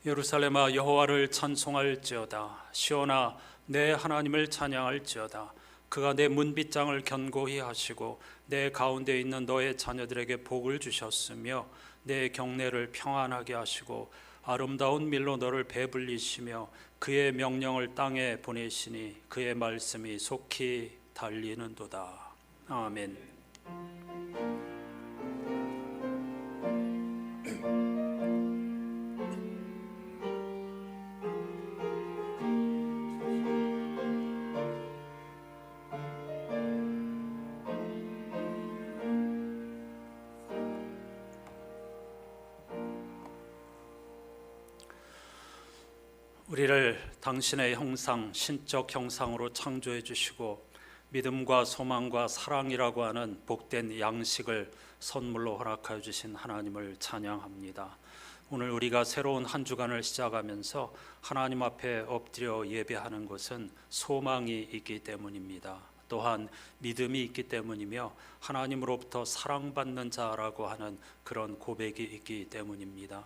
예루살렘아 여호와를 찬송할지어다. 시온아 내 하나님을 찬양할지어다. 그가 내 문빗장을 견고히 하시고 내 가운데 있는 너의 자녀들에게 복을 주셨으며 내 경내를 평안하게 하시고 아름다운 밀로 너를 배불리시며 그의 명령을 땅에 보내시니 그의 말씀이 속히 달리는도다. 아멘. 우리를 당신의 형상, 신적 형상으로 창조해 주시고 믿음과 소망과 사랑이라고 하는 복된 양식을 선물로 허락하여 주신 하나님을 찬양합니다. 오늘 우리가 새로운 한 주간을 시작하면서 하나님 앞에 엎드려 예배하는 것은 소망이 있기 때문입니다. 또한 믿음이 있기 때문이며 하나님으로부터 사랑받는 자라고 하는 그런 고백이 있기 때문입니다.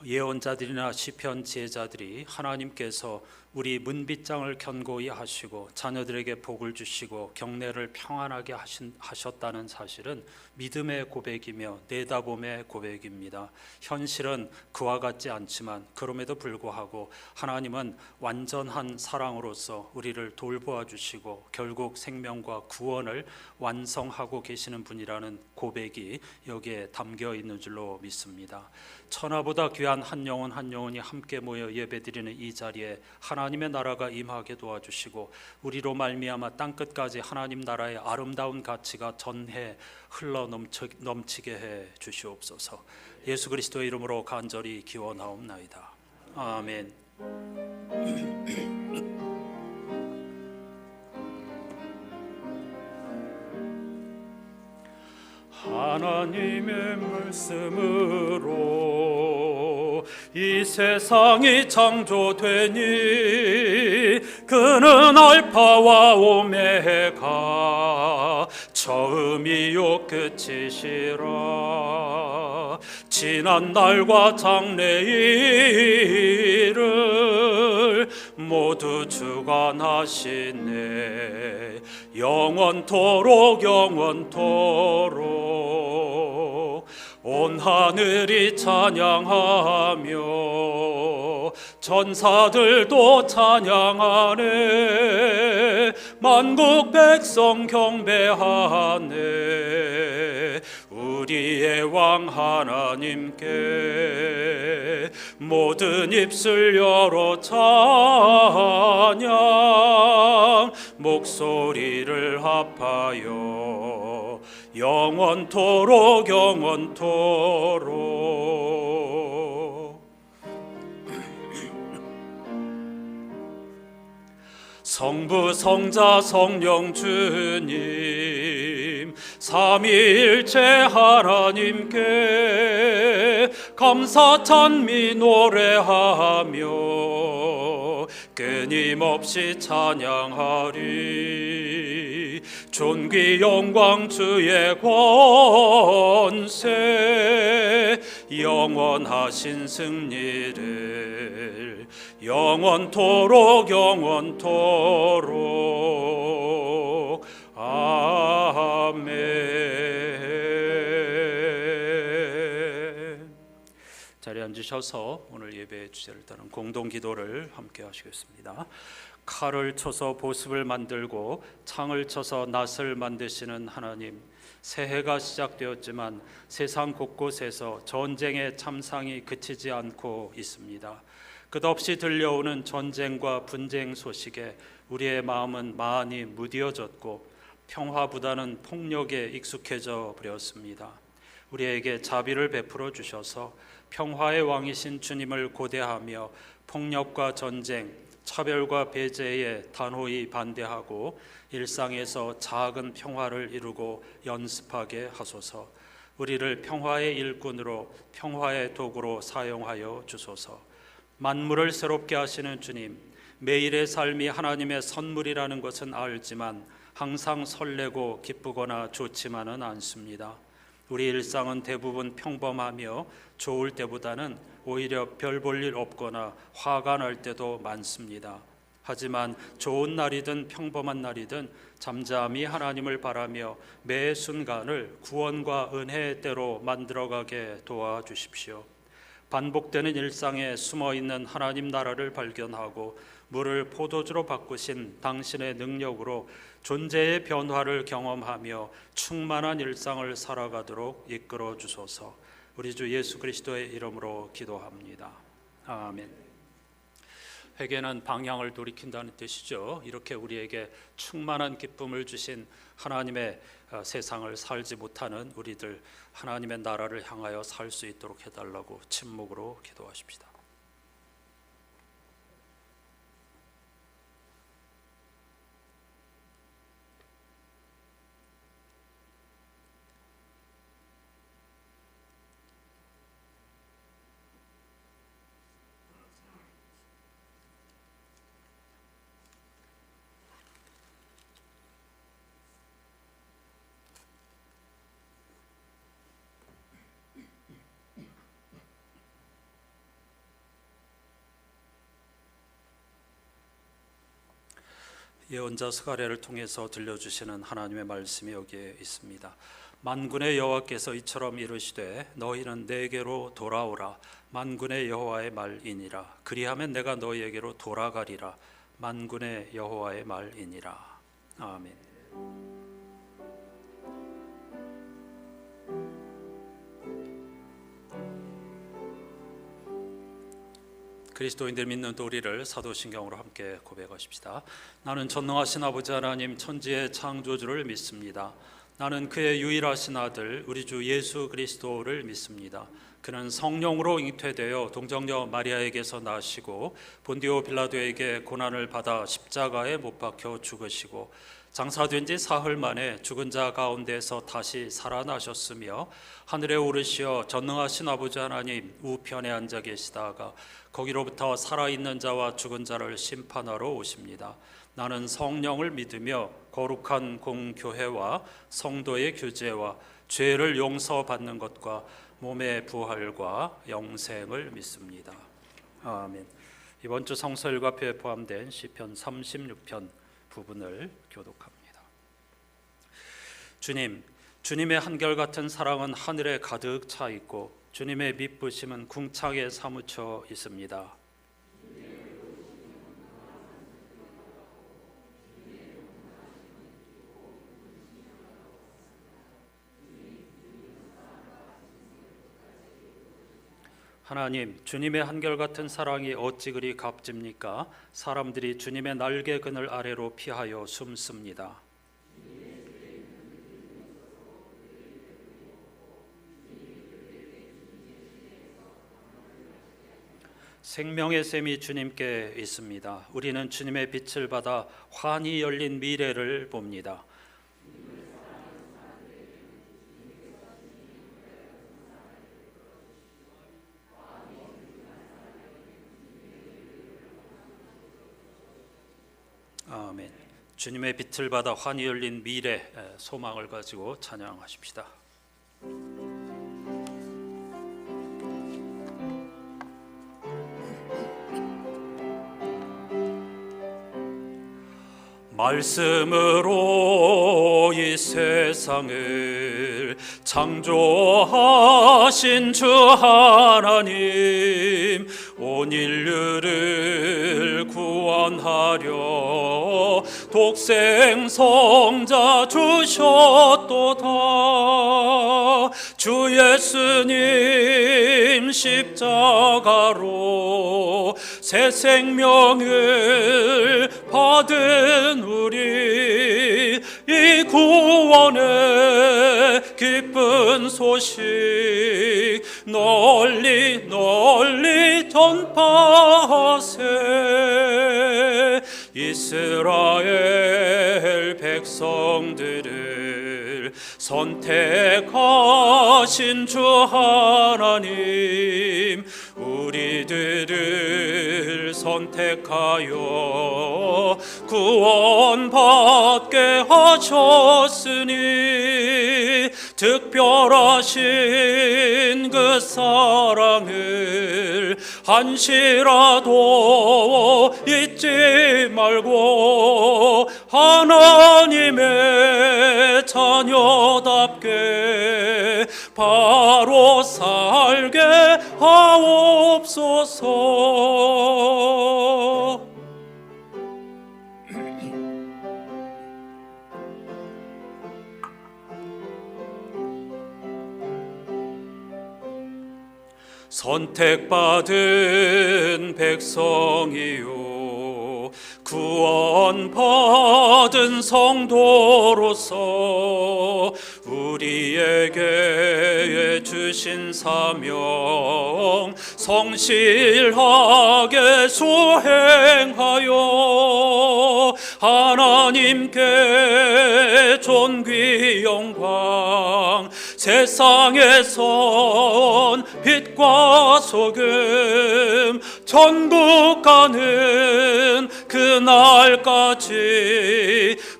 예언자들이나 시편 지혜자들이 하나님께서 우리 문빗장을 견고히 하시고 자녀들에게 복을 주시고 경내를 평안하게 하셨다는 사실은 믿음의 고백이며 내다봄의 고백입니다. 현실은 그와 같지 않지만 그럼에도 불구하고 하나님은 완전한 사랑으로서 우리를 돌보아 주시고 결국 생명과 구원을 완성하고 계시는 분이라는 고백이 여기에 담겨 있는 줄로 믿습니다. 천하보다 귀한 한 영혼 한 영혼이 함께 모여 예배드리는 이 자리에 하나님의 나라가 임하게 도와주시고 우리로 말미암아 땅끝까지 하나님 나라의 아름다운 가치가 전해 흘러 넘치게 해 주시옵소서. 예수 그리스도의 이름으로 간절히 기원하옵나이다. 아멘. 하나님의 말씀으로 이 세상이 창조되니 그는 알파와 오메가 처음이요 끝이시라. 지난 날과 장래일을 모두 주관하시네. 영원토록 영원토록 온 하늘이 찬양하며 천사들도 찬양하네. 만국 백성 경배하네. 우리의 왕 하나님께 모든 입술 열어 찬양 목소리를 합하여 영원토록 영원토록. 성부 성자 성령 주님 삼위일체 하나님께 감사 찬미 노래하며 끊임없이 찬양하리. 존귀 영광 주의 권세 영원하신 승리를 영원토록 영원토록. 아멘. 자리에 앉으셔서 오늘 예배의 주제를 따른 공동기도를 함께 하시겠습니다. 칼을 쳐서 보습을 만들고 창을 쳐서 낫을 만드시는 하나님, 새해가 시작되었지만 세상 곳곳에서 전쟁의 참상이 그치지 않고 있습니다. 끝없이 들려오는 전쟁과 분쟁 소식에 우리의 마음은 많이 무뎌졌고 평화보다는 폭력에 익숙해져 버렸습니다. 우리에게 자비를 베풀어 주셔서 평화의 왕이신 주님을 고대하며 폭력과 전쟁, 차별과 배제에 단호히 반대하고 일상에서 작은 평화를 이루고 연습하게 하소서. 우리를 평화의 일꾼으로 평화의 도구로 사용하여 주소서. 만물을 새롭게 하시는 주님, 매일의 삶이 하나님의 선물이라는 것은 알지만 항상 설레고 기쁘거나 좋지만은 않습니다. 우리 일상은 대부분 평범하며 좋을 때보다는 오히려 별 볼 일 없거나 화가 날 때도 많습니다. 하지만 좋은 날이든 평범한 날이든 잠잠히 하나님을 바라며 매 순간을 구원과 은혜의 때로 만들어가게 도와주십시오. 반복되는 일상에 숨어있는 하나님 나라를 발견하고 물을 포도주로 바꾸신 당신의 능력으로 존재의 변화를 경험하며 충만한 일상을 살아가도록 이끌어 주소서. 우리 주 예수 그리스도의 이름으로 기도합니다. 아멘. 회개는 방향을 돌이킨다는 뜻이죠. 이렇게 우리에게 충만한 기쁨을 주신 하나님의 세상을 살지 못하는 우리들, 하나님의 나라를 향하여 살 수 있도록 해달라고 침묵으로 기도하십시다. 예언자 스가랴를 통해서 들려주시는 하나님의 말씀이 여기에 있습니다. 만군의 여호와께서 이처럼 이르시되 너희는 내게로 돌아오라. 만군의 여호와의 말이니라. 그리하면 내가 너희에게로 돌아가리라. 만군의 여호와의 말이니라. 아멘. 그리스도인들 믿는 도리를 사도신경으로 함께 고백하십시다. 나는 전능하신 아버지 하나님 천지의 창조주를 믿습니다. 나는 그의 유일하신 아들 우리 주 예수 그리스도를 믿습니다. 그는 성령으로 잉태되어 동정녀 마리아에게서 나시고 본디오 빌라도에게 고난을 받아 십자가에 못 박혀 죽으시고 장사된 지 사흘 만에 죽은 자 가운데서 다시 살아나셨으며 하늘에 오르시어 전능하신 아버지 하나님 우편에 앉아 계시다가 거기로부터 살아있는 자와 죽은 자를 심판하러 오십니다. 나는 성령을 믿으며 거룩한 공교회와 성도의 교제와 죄를 용서받는 것과 몸의 부활과 영생을 믿습니다. 아멘. 이번 주 성서일과표에 포함된 시편 36편 부분을 교독합니다. 주님, 주님의 한결같은 사랑은 하늘에 가득 차 있고 주님의 미쁘심은 궁창에 사무쳐 있습니다. 하나님, 주님의 한결같은 사랑이 어찌 그리 값집니까? 사람들이 주님의 날개 그늘 아래로 피하여 숨습니다. 생명의 샘이 주님께 있습니다. 우리는 주님의 빛을 받아 환히 열린 미래를 봅니다. 아멘. 주님의 빛을 받아 환히 열린 미래, 소망을 가지고 찬양하십시다. 말씀으로 이 세상을 창조하신 주 하나님, 온 인류를 구원하려 독생 성자 주셨도다. 주 예수님 십자가로 새 생명을 받은 우리, 이 구원의 기쁜 소식 널리 널리 전파하세. 이스라엘 백성들을 선택하신 주 하나님, 우리들을 선택하여 구원받게 하셨으니 특별하신 그 사랑을 한시라도 잊지 말고 하나님의 자녀답게 바로 살게 하옵소서. 선택받은 백성이요 구원받은 성도로서 우리에게 주신 사명 성실하게 수행하여 하나님께 존귀 영광 세상에선 빛과 소금 천국 가는 그날까지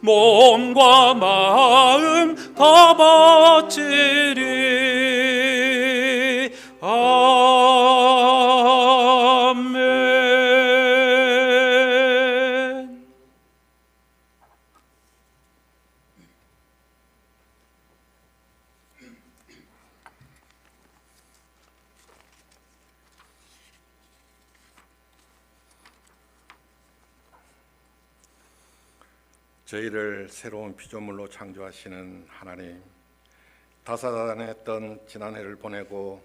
몸과 마음 다 바치리. 아멘. 저희를 새로운 피조물로 창조하시는 하나님, 다사다난했던 지난해를 보내고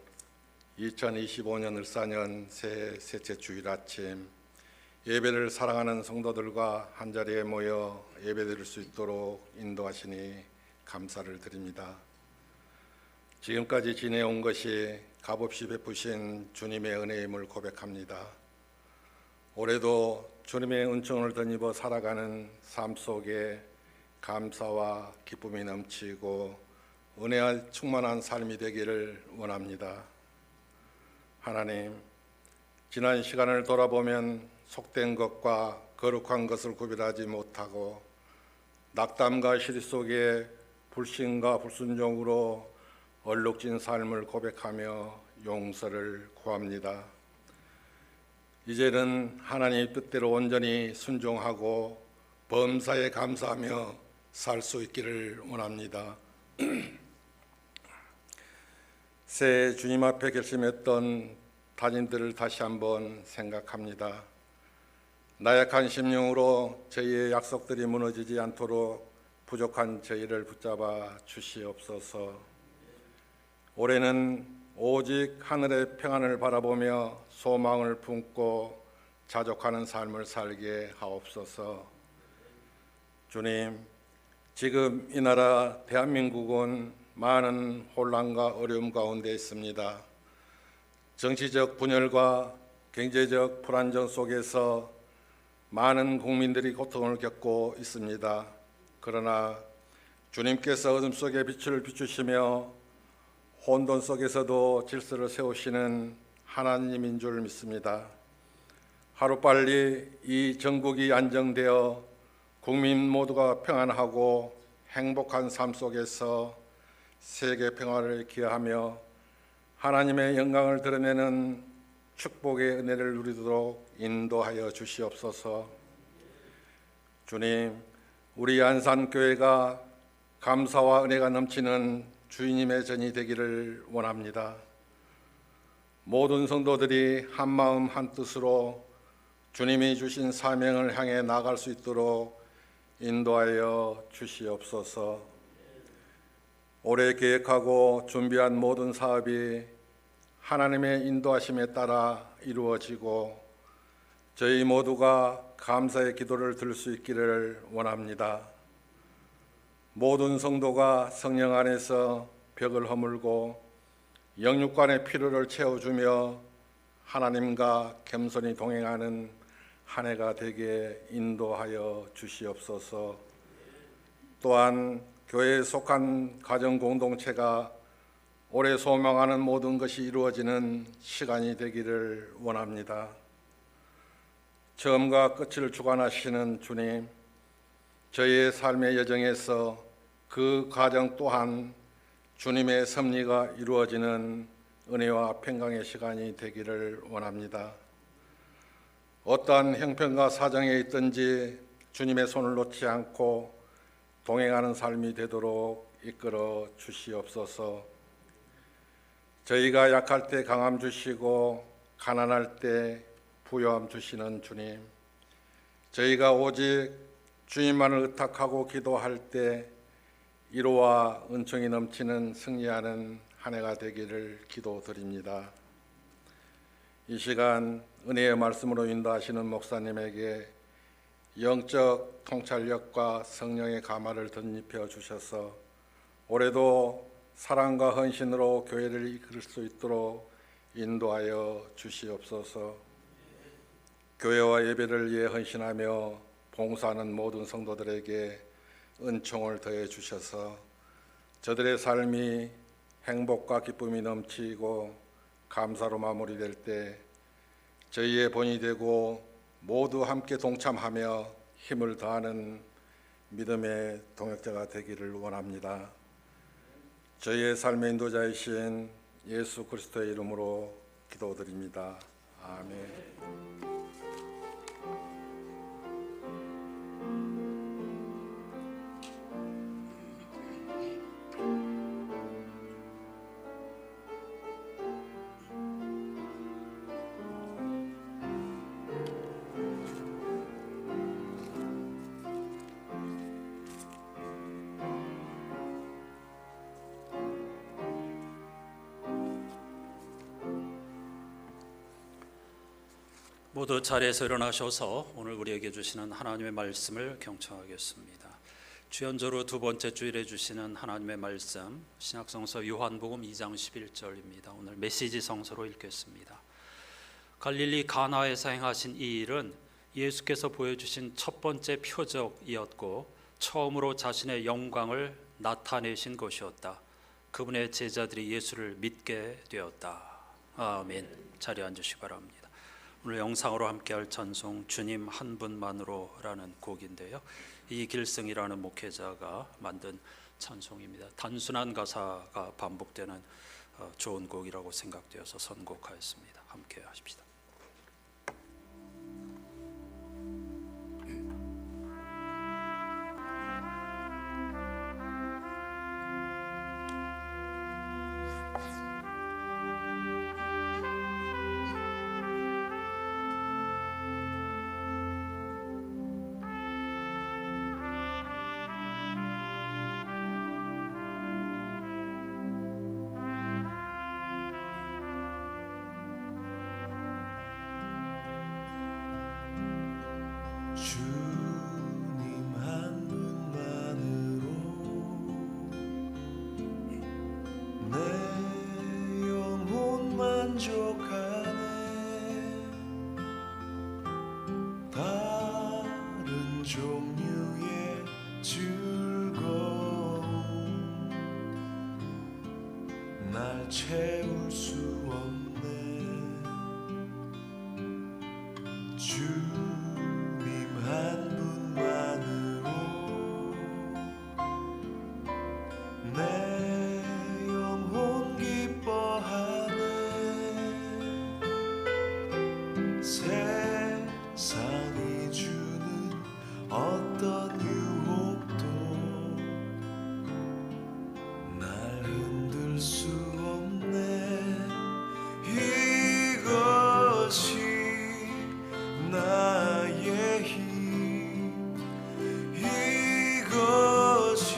2025년 을사년 새해 셋째 주일 아침 예배를 사랑하는 성도들과 한자리에 모여 예배드릴 수 있도록 인도하시니 감사를 드립니다. 지금까지 지내온 것이 값없이 베푸신 주님의 은혜임을 고백합니다. 올해도 주님의 은총을 덧입어 살아가는 삶 속에 감사와 기쁨이 넘치고 은혜와 충만한 삶이 되기를 원합니다. 하나님, 지난 시간을 돌아보면 속된 것과 거룩한 것을 구별하지 못하고 낙담과 시리 속에 불신과 불순종으로 얼룩진 삶을 고백하며 용서를 구합니다. 이제는 하나님의 뜻대로 온전히 순종하고 범사에 감사하며 살 수 있기를 원합니다. 새해 주님 앞에 결심했던 다짐들을 다시 한번 생각합니다. 나약한 심령으로 저희의 약속들이 무너지지 않도록 부족한 저희를 붙잡아 주시옵소서. 올해는 오직 하늘의 평안을 바라보며 소망을 품고 자족하는 삶을 살게 하옵소서. 주님, 지금 이 나라 대한민국은 많은 혼란과 어려움 가운데 있습니다. 정치적 분열과 경제적 불안정 속에서 많은 국민들이 고통을 겪고 있습니다. 그러나 주님께서 어둠 속에 빛을 비추시며 혼돈 속에서도 질서를 세우시는 하나님인 줄 믿습니다. 하루빨리 이 전국이 안정되어 국민 모두가 평안하고 행복한 삶 속에서 세계 평화를 기하며 하나님의 영광을 드러내는 축복의 은혜를 누리도록 인도하여 주시옵소서. 주님, 우리 안산교회가 감사와 은혜가 넘치는 주님의 전이 되기를 원합니다. 모든 성도들이 한마음 한뜻으로 주님이 주신 사명을 향해 나아갈 수 있도록 인도하여 주시옵소서. 올해 계획하고 준비한 모든 사업이 하나님의 인도하심에 따라 이루어지고 저희 모두가 감사의 기도를 드릴 수 있기를 원합니다. 모든 성도가 성령 안에서 벽을 허물고 영육간의 필요를 채워주며 하나님과 겸손히 동행하는 한 해가 되게 인도하여 주시옵소서. 또한 교회에 속한 가정 공동체가 올해 소망하는 모든 것이 이루어지는 시간이 되기를 원합니다. 처음과 끝을 주관하시는 주님, 저희의 삶의 여정에서 그 과정 또한 주님의 섭리가 이루어지는 은혜와 평강의 시간이 되기를 원합니다. 어떠한 형편과 사정에 있든지 주님의 손을 놓지 않고 동행하는 삶이 되도록 이끌어 주시옵소서. 저희가 약할 때 강함 주시고 가난할 때 부요함 주시는 주님, 저희가 오직 주님만을 의탁하고 기도할 때 위로와 은총이 넘치는 승리하는 한 해가 되기를 기도드립니다. 이 시간 은혜의 말씀으로 인도하시는 목사님에게 영적 통찰력과 성령의 가마를 덧입혀 주셔서 올해도 사랑과 헌신으로 교회를 이끌 수 있도록 인도하여 주시옵소서. 교회와 예배를 위해 헌신하며 봉사하는 모든 성도들에게 은총을 더해 주셔서 저들의 삶이 행복과 기쁨이 넘치고 감사로 마무리될 때 저희의 본이 되고 모두 함께 동참하며 힘을 더하는 믿음의 동역자가 되기를 원합니다. 저희의 삶의 인도자이신 예수 그리스도의 이름으로 기도드립니다. 아멘. 모두 자리에서 일어나셔서 오늘 우리에게 주시는 하나님의 말씀을 경청하겠습니다. 주연조로 두 번째 주일에 주시는 하나님의 말씀, 신약성서 요한복음 2장 11절입니다. 오늘 메시지 성서로 읽겠습니다. 갈릴리 가나에서 행하신 이 일은 예수께서 보여주신 첫 번째 표적이었고 처음으로 자신의 영광을 나타내신 것이었다. 그분의 제자들이 예수를 믿게 되었다. 아멘. 자리에 앉으시기 바랍니다. 오늘 영상으로 함께할 찬송 주님 한 분만으로라는 곡인데요. 이길승이라는 목회자가 만든 찬송입니다. 단순한 가사가 반복되는 좋은 곡이라고 생각되어서 선곡하였습니다. 함께 하십시다. 주님 한 분만으로 내 영혼 만족하네. 다른 종류의 즐거움 날 채울 수 없네. 한 분만으로 내 영혼 기뻐하네. 세상이 주는 어떤 유혹도 날 흔들 수 없네. 이것이 나의 힘, 이것이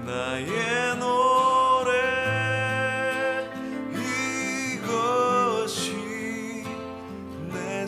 나의 노래, 이것이 내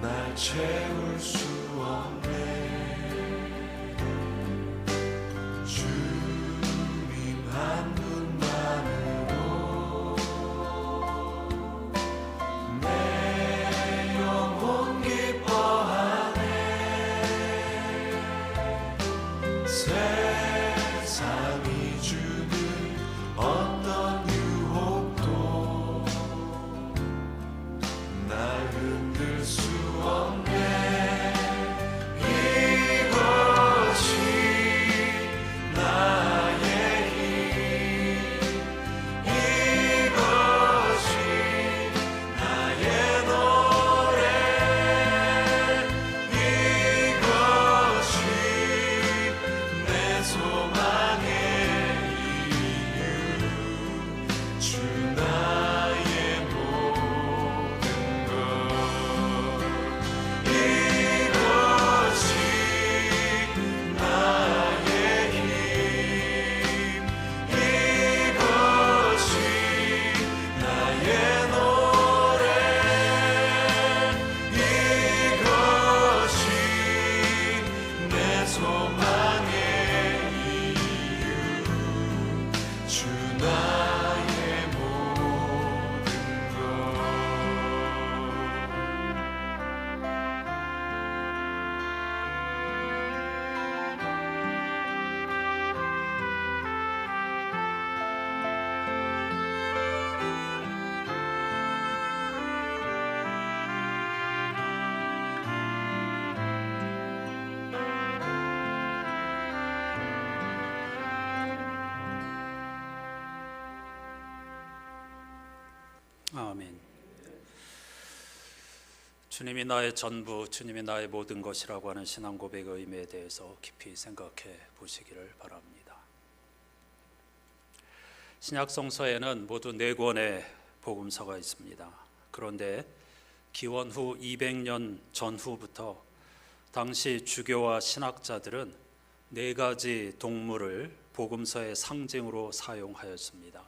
날 채울 수 없네. 주님 한 분만으로 내 영혼 기뻐하네. 세상이 주는 어떤 유혹도 날 흔들 수 없네. 이것이 나의 힘, 이것이 나의 노래, 이것이 내 소망의 이유, 주 나의 모든 것. 이것이 나의 힘, 이것이 나의 노래, 이것이 내 소망의 이유, 주 나의 모든 것. 아멘. 주님이 나의 전부, 주님이 나의 모든 것이라고 하는 신앙 고백의 의미에 대해서 깊이 생각해 보시기를 바랍니다. 신약 성서에는 모두 4권의 복음서가 있습니다. 그런데 기원 후 200년 전후부터 당시 주교와 신학자들은 4가지 동물을 복음서의 상징으로 사용하였습니다.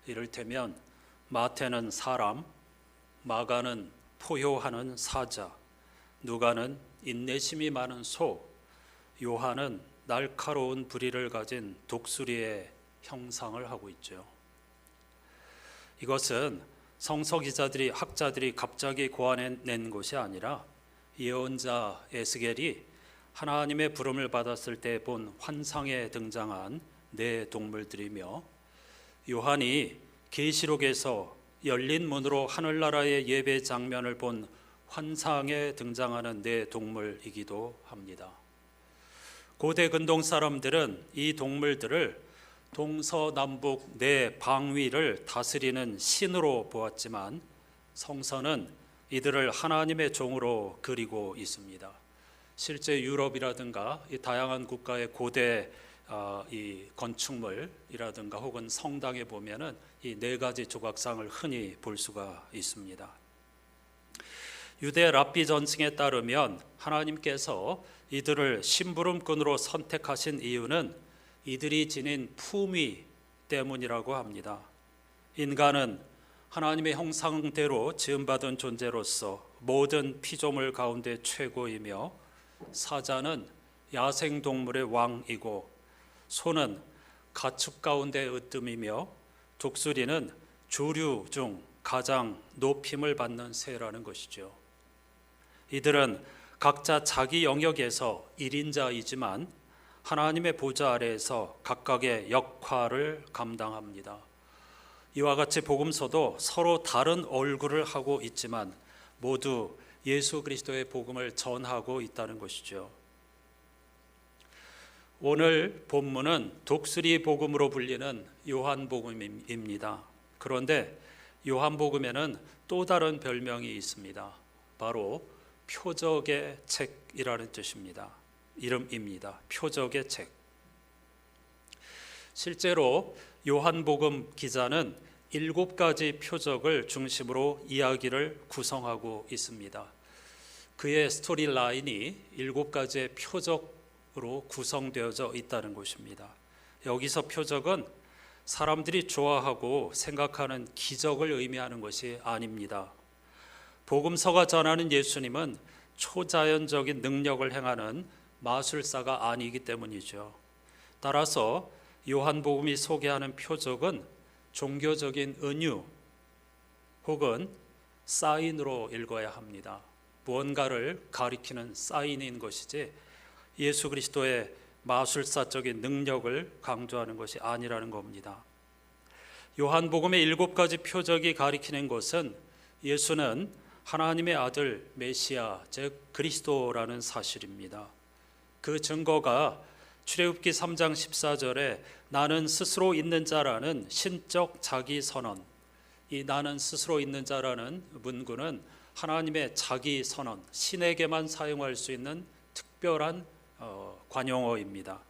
이를테면 마태는 사람, 마가는 포효하는 사자, 누가는 인내심이 많은 소, 요한은 날카로운 부리를 가진 독수리의 형상을 하고 있죠. 이것은 성서 기자들이, 학자들이 갑자기 고안해낸 것이 아니라 예언자 에스겔이 하나님의 부름을 받았을 때 본 환상에 등장한 4 동물들이며, 요한이 계시록에서 열린 문으로 하늘나라의 예배 장면을 본 환상에 등장하는 4 동물이기도 합니다. 고대 근동 사람들은 이 동물들을 동서남북 4 방위를 다스리는 신으로 보았지만, 성서는 이들을 하나님의 종으로 그리고 있습니다. 실제 유럽이라든가 이 다양한 국가의 고대 이 건축물이라든가 혹은 성당에 보면은 이 4가지 조각상을 흔히 볼 수가 있습니다. 유대 랍비 전승에 따르면 하나님께서 이들을 심부름꾼으로 선택하신 이유는 이들이 지닌 품위 때문이라고 합니다. 인간은 하나님의 형상대로 지음받은 존재로서 모든 피조물 가운데 최고이며, 사자는 야생동물의 왕이고, 소는 가축 가운데 으뜸이며, 독수리는 조류 중 가장 높임을 받는 새라는 것이죠. 이들은 각자 자기 영역에서 1인자이지만 하나님의 보좌 아래에서 각각의 역할을 감당합니다. 이와 같이 복음서도 서로 다른 얼굴을 하고 있지만 모두 예수 그리스도의 복음을 전하고 있다는 것이죠. 오늘 본문은 독수리 복음으로 불리는 요한복음입니다. 그런데 요한복음에는 또 다른 별명이 있습니다. 바로 표적의 책이라는 뜻입니다. 이름입니다. 표적의 책. 실제로 요한복음 기자는 7가지 표적을 중심으로 이야기를 구성하고 있습니다. 그의 스토리 라인이 7가지의 표적으로 구성되어져 있다는 것입니다. 여기서 표적은 사람들이 좋아하고 생각하는 기적을 의미하는 것이 아닙니다. 복음서가 전하는 예수님은 초자연적인 능력을 행하는 마술사가 아니기 때문이죠. 따라서 요한복음이 소개하는 표적은 종교적인 은유 혹은 사인으로 읽어야 합니다. 무언가를 가리키는 사인인 것이지 예수 그리스도의 마술사적인 능력을 강조하는 것이 아니라는 겁니다. 요한복음의 7가지 표적이 가리키는 것은 예수는 하나님의 아들 메시아 즉 그리스도라는 사실입니다. 그 증거가 출애굽기 3장 14절에 나는 스스로 있는 자라는 신적 자기 선언, 이 나는 스스로 있는 자라는 문구는 하나님의 자기 선언, 신에게만 사용할 수 있는 특별한 관용어입니다.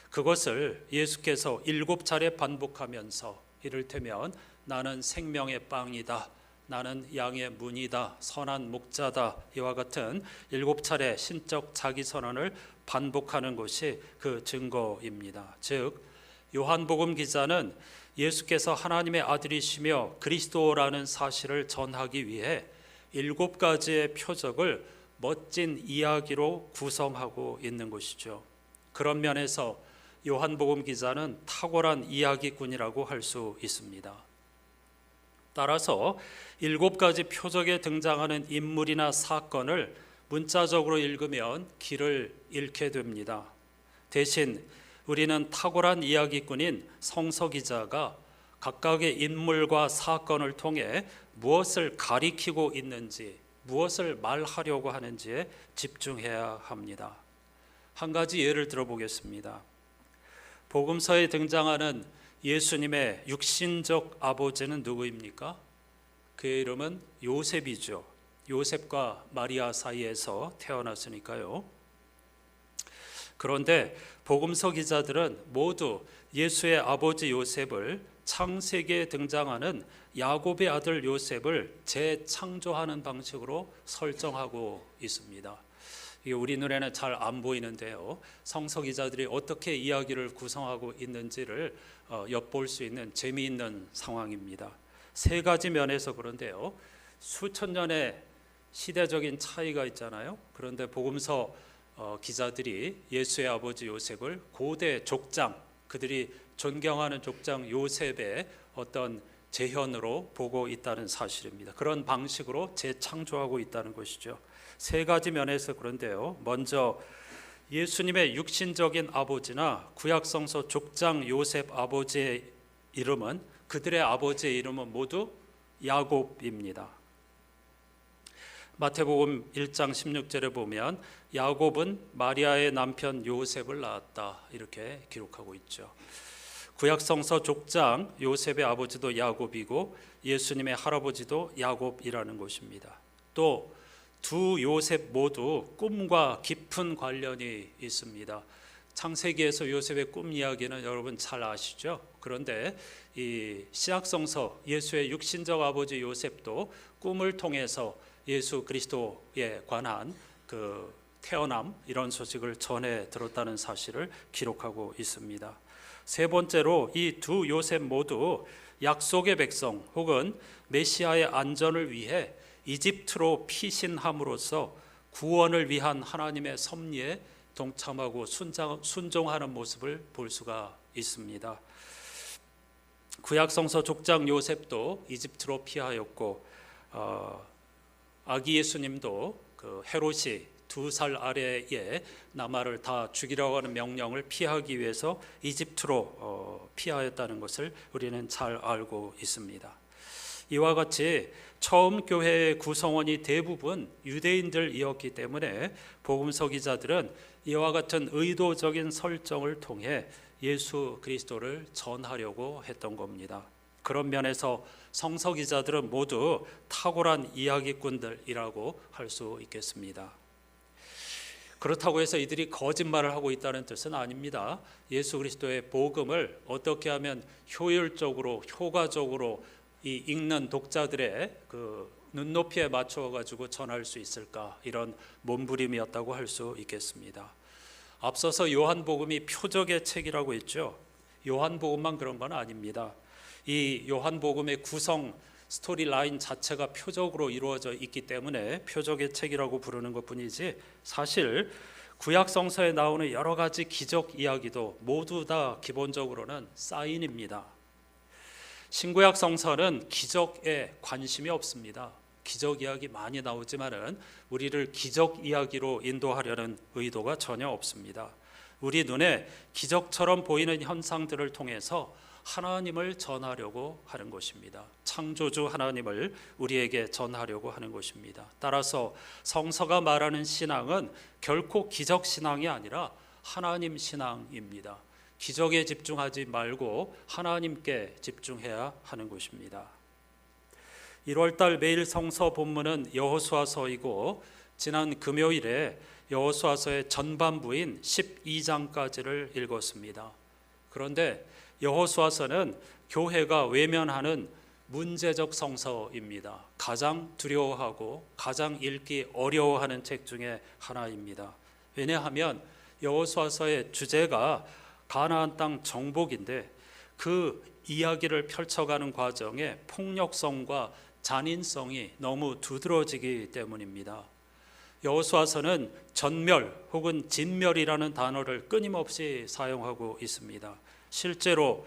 그것을 예수께서 7차례 반복하면서 이를테면 나는 생명의 빵이다, 나는 양의 문이다, 선한 목자다 이와 같은 7차례 신적 자기 선언을 반복하는 것이 그 증거입니다. 즉 요한복음 기자는 예수께서 하나님의 아들이시며 그리스도라는 사실을 전하기 위해 7가지의 표적을 멋진 이야기로 구성하고 있는 것이죠. 그런 면에서 요한복음 기자는 탁월한 이야기꾼이라고 할 수 있습니다. 따라서 7가지 표적에 등장하는 인물이나 사건을 문자적으로 읽으면 길을 잃게 됩니다. 대신 우리는 탁월한 이야기꾼인 성서 기자가 각각의 인물과 사건을 통해 무엇을 가리키고 있는지, 무엇을 말하려고 하는지에 집중해야 합니다. 한 가지 예를 들어보겠습니다. 복음서에 등장하는 예수님의 육신적 아버지는 누구입니까? 그의 이름은 요셉이죠. 요셉과 마리아 사이에서 태어났으니까요. 그런데 복음서 기자들은 모두 예수의 아버지 요셉을 창세기에 등장하는 야곱의 아들 요셉을 재창조하는 방식으로 설정하고 있습니다. 이게 우리 눈에는 잘 안 보이는데요. 성서 기자들이 어떻게 이야기를 구성하고 있는지를 엿볼 수 있는 재미있는 상황입니다. 3가지 면에서 그런데요. 수천 년의 시대적인 차이가 있잖아요. 그런데 복음서 기자들이 예수의 아버지 요셉을 고대 족장, 그들이 존경하는 족장 요셉의 어떤 재현으로 보고 있다는 사실입니다. 그런 방식으로 재창조하고 있다는 것이죠. 3가지 면에서 그런데요. 먼저 예수님의 육신적인 아버지나 구약성서 족장 요셉 아버지의 이름은, 그들의 아버지의 이름은 모두 야곱입니다. 마태복음 1장 16절에 보면 야곱은 마리아의 남편 요셉을 낳았다 이렇게 기록하고 있죠. 구약성서 족장 요셉의 아버지도 야곱이고 예수님의 할아버지도 야곱이라는 것입니다. 또 두 요셉 모두 꿈과 깊은 관련이 있습니다. 창세기에서 요셉의 꿈 이야기는 여러분 잘 아시죠? 그런데 이 신약성서 예수의 육신적 아버지 요셉도 꿈을 통해서 예수 그리스도에 관한 그 태어남 이런 소식을 전해 들었다는 사실을 기록하고 있습니다. 3번째로 이 두 요셉 모두 약속의 백성 혹은 메시아의 안전을 위해 이집트로 피신함으로써 구원을 위한 하나님의 섭리에 동참하고 순종하는 모습을 볼 수가 있습니다. 구약성서 족장 요셉도 이집트로 피하였고 아기 예수님도 그 헤롯이 2살 아래의 남아를 다 죽이려고 하는 명령을 피하기 위해서 이집트로 피하였다는 것을 우리는 잘 알고 있습니다. 이와 같이 처음 교회의 구성원이 대부분 유대인들이었기 때문에 복음서 기자들은 이와 같은 의도적인 설정을 통해 예수 그리스도를 전하려고 했던 겁니다. 그런 면에서 성서 기자들은 모두 탁월한 이야기꾼들이라고 할 수 있겠습니다. 그렇다고 해서 이들이 거짓말을 하고 있다는 뜻은 아닙니다. 예수 그리스도의 복음을 어떻게 하면 효율적으로, 효과적으로 이 읽는 독자들의 그 눈높이에 맞춰 가지고 전할 수 있을까, 이런 몸부림이었다고 할 수 있겠습니다. 앞서서 요한복음이 표적의 책이라고 했죠. 요한복음만 그런 건 아닙니다. 이 요한복음의 구성 스토리 라인 자체가 표적으로 이루어져 있기 때문에 표적의 책이라고 부르는 것뿐이지, 사실 구약 성서에 나오는 여러 가지 기적 이야기도 모두 다 기본적으로는 사인입니다. 신구약 성서는 기적에 관심이 없습니다. 기적 이야기 많이 나오지만은 우리를 기적 이야기로 인도하려는 의도가 전혀 없습니다. 우리 눈에 기적처럼 보이는 현상들을 통해서 하나님을 전하려고 하는 것입니다. 창조주 하나님을 우리에게 전하려고 하는 것입니다. 따라서 성서가 말하는 신앙은 결코 기적 신앙이 아니라 하나님 신앙입니다. 기적에 집중하지 말고 하나님께 집중해야 하는 것입니다. 1월달 매일 성서 본문은 여호수아서이고, 지난 금요일에 여호수아서의 전반부인 12장까지를 읽었습니다. 그런데 여호수아서는 교회가 외면하는 문제적 성서입니다. 가장 두려워하고 가장 읽기 어려워하는 책 중에 하나입니다. 왜냐하면 여호수아서의 주제가 가나안 땅 정복인데, 그 이야기를 펼쳐가는 과정에 폭력성과 잔인성이 너무 두드러지기 때문입니다. 여호수아서는 전멸 혹은 진멸이라는 단어를 끊임없이 사용하고 있습니다. 실제로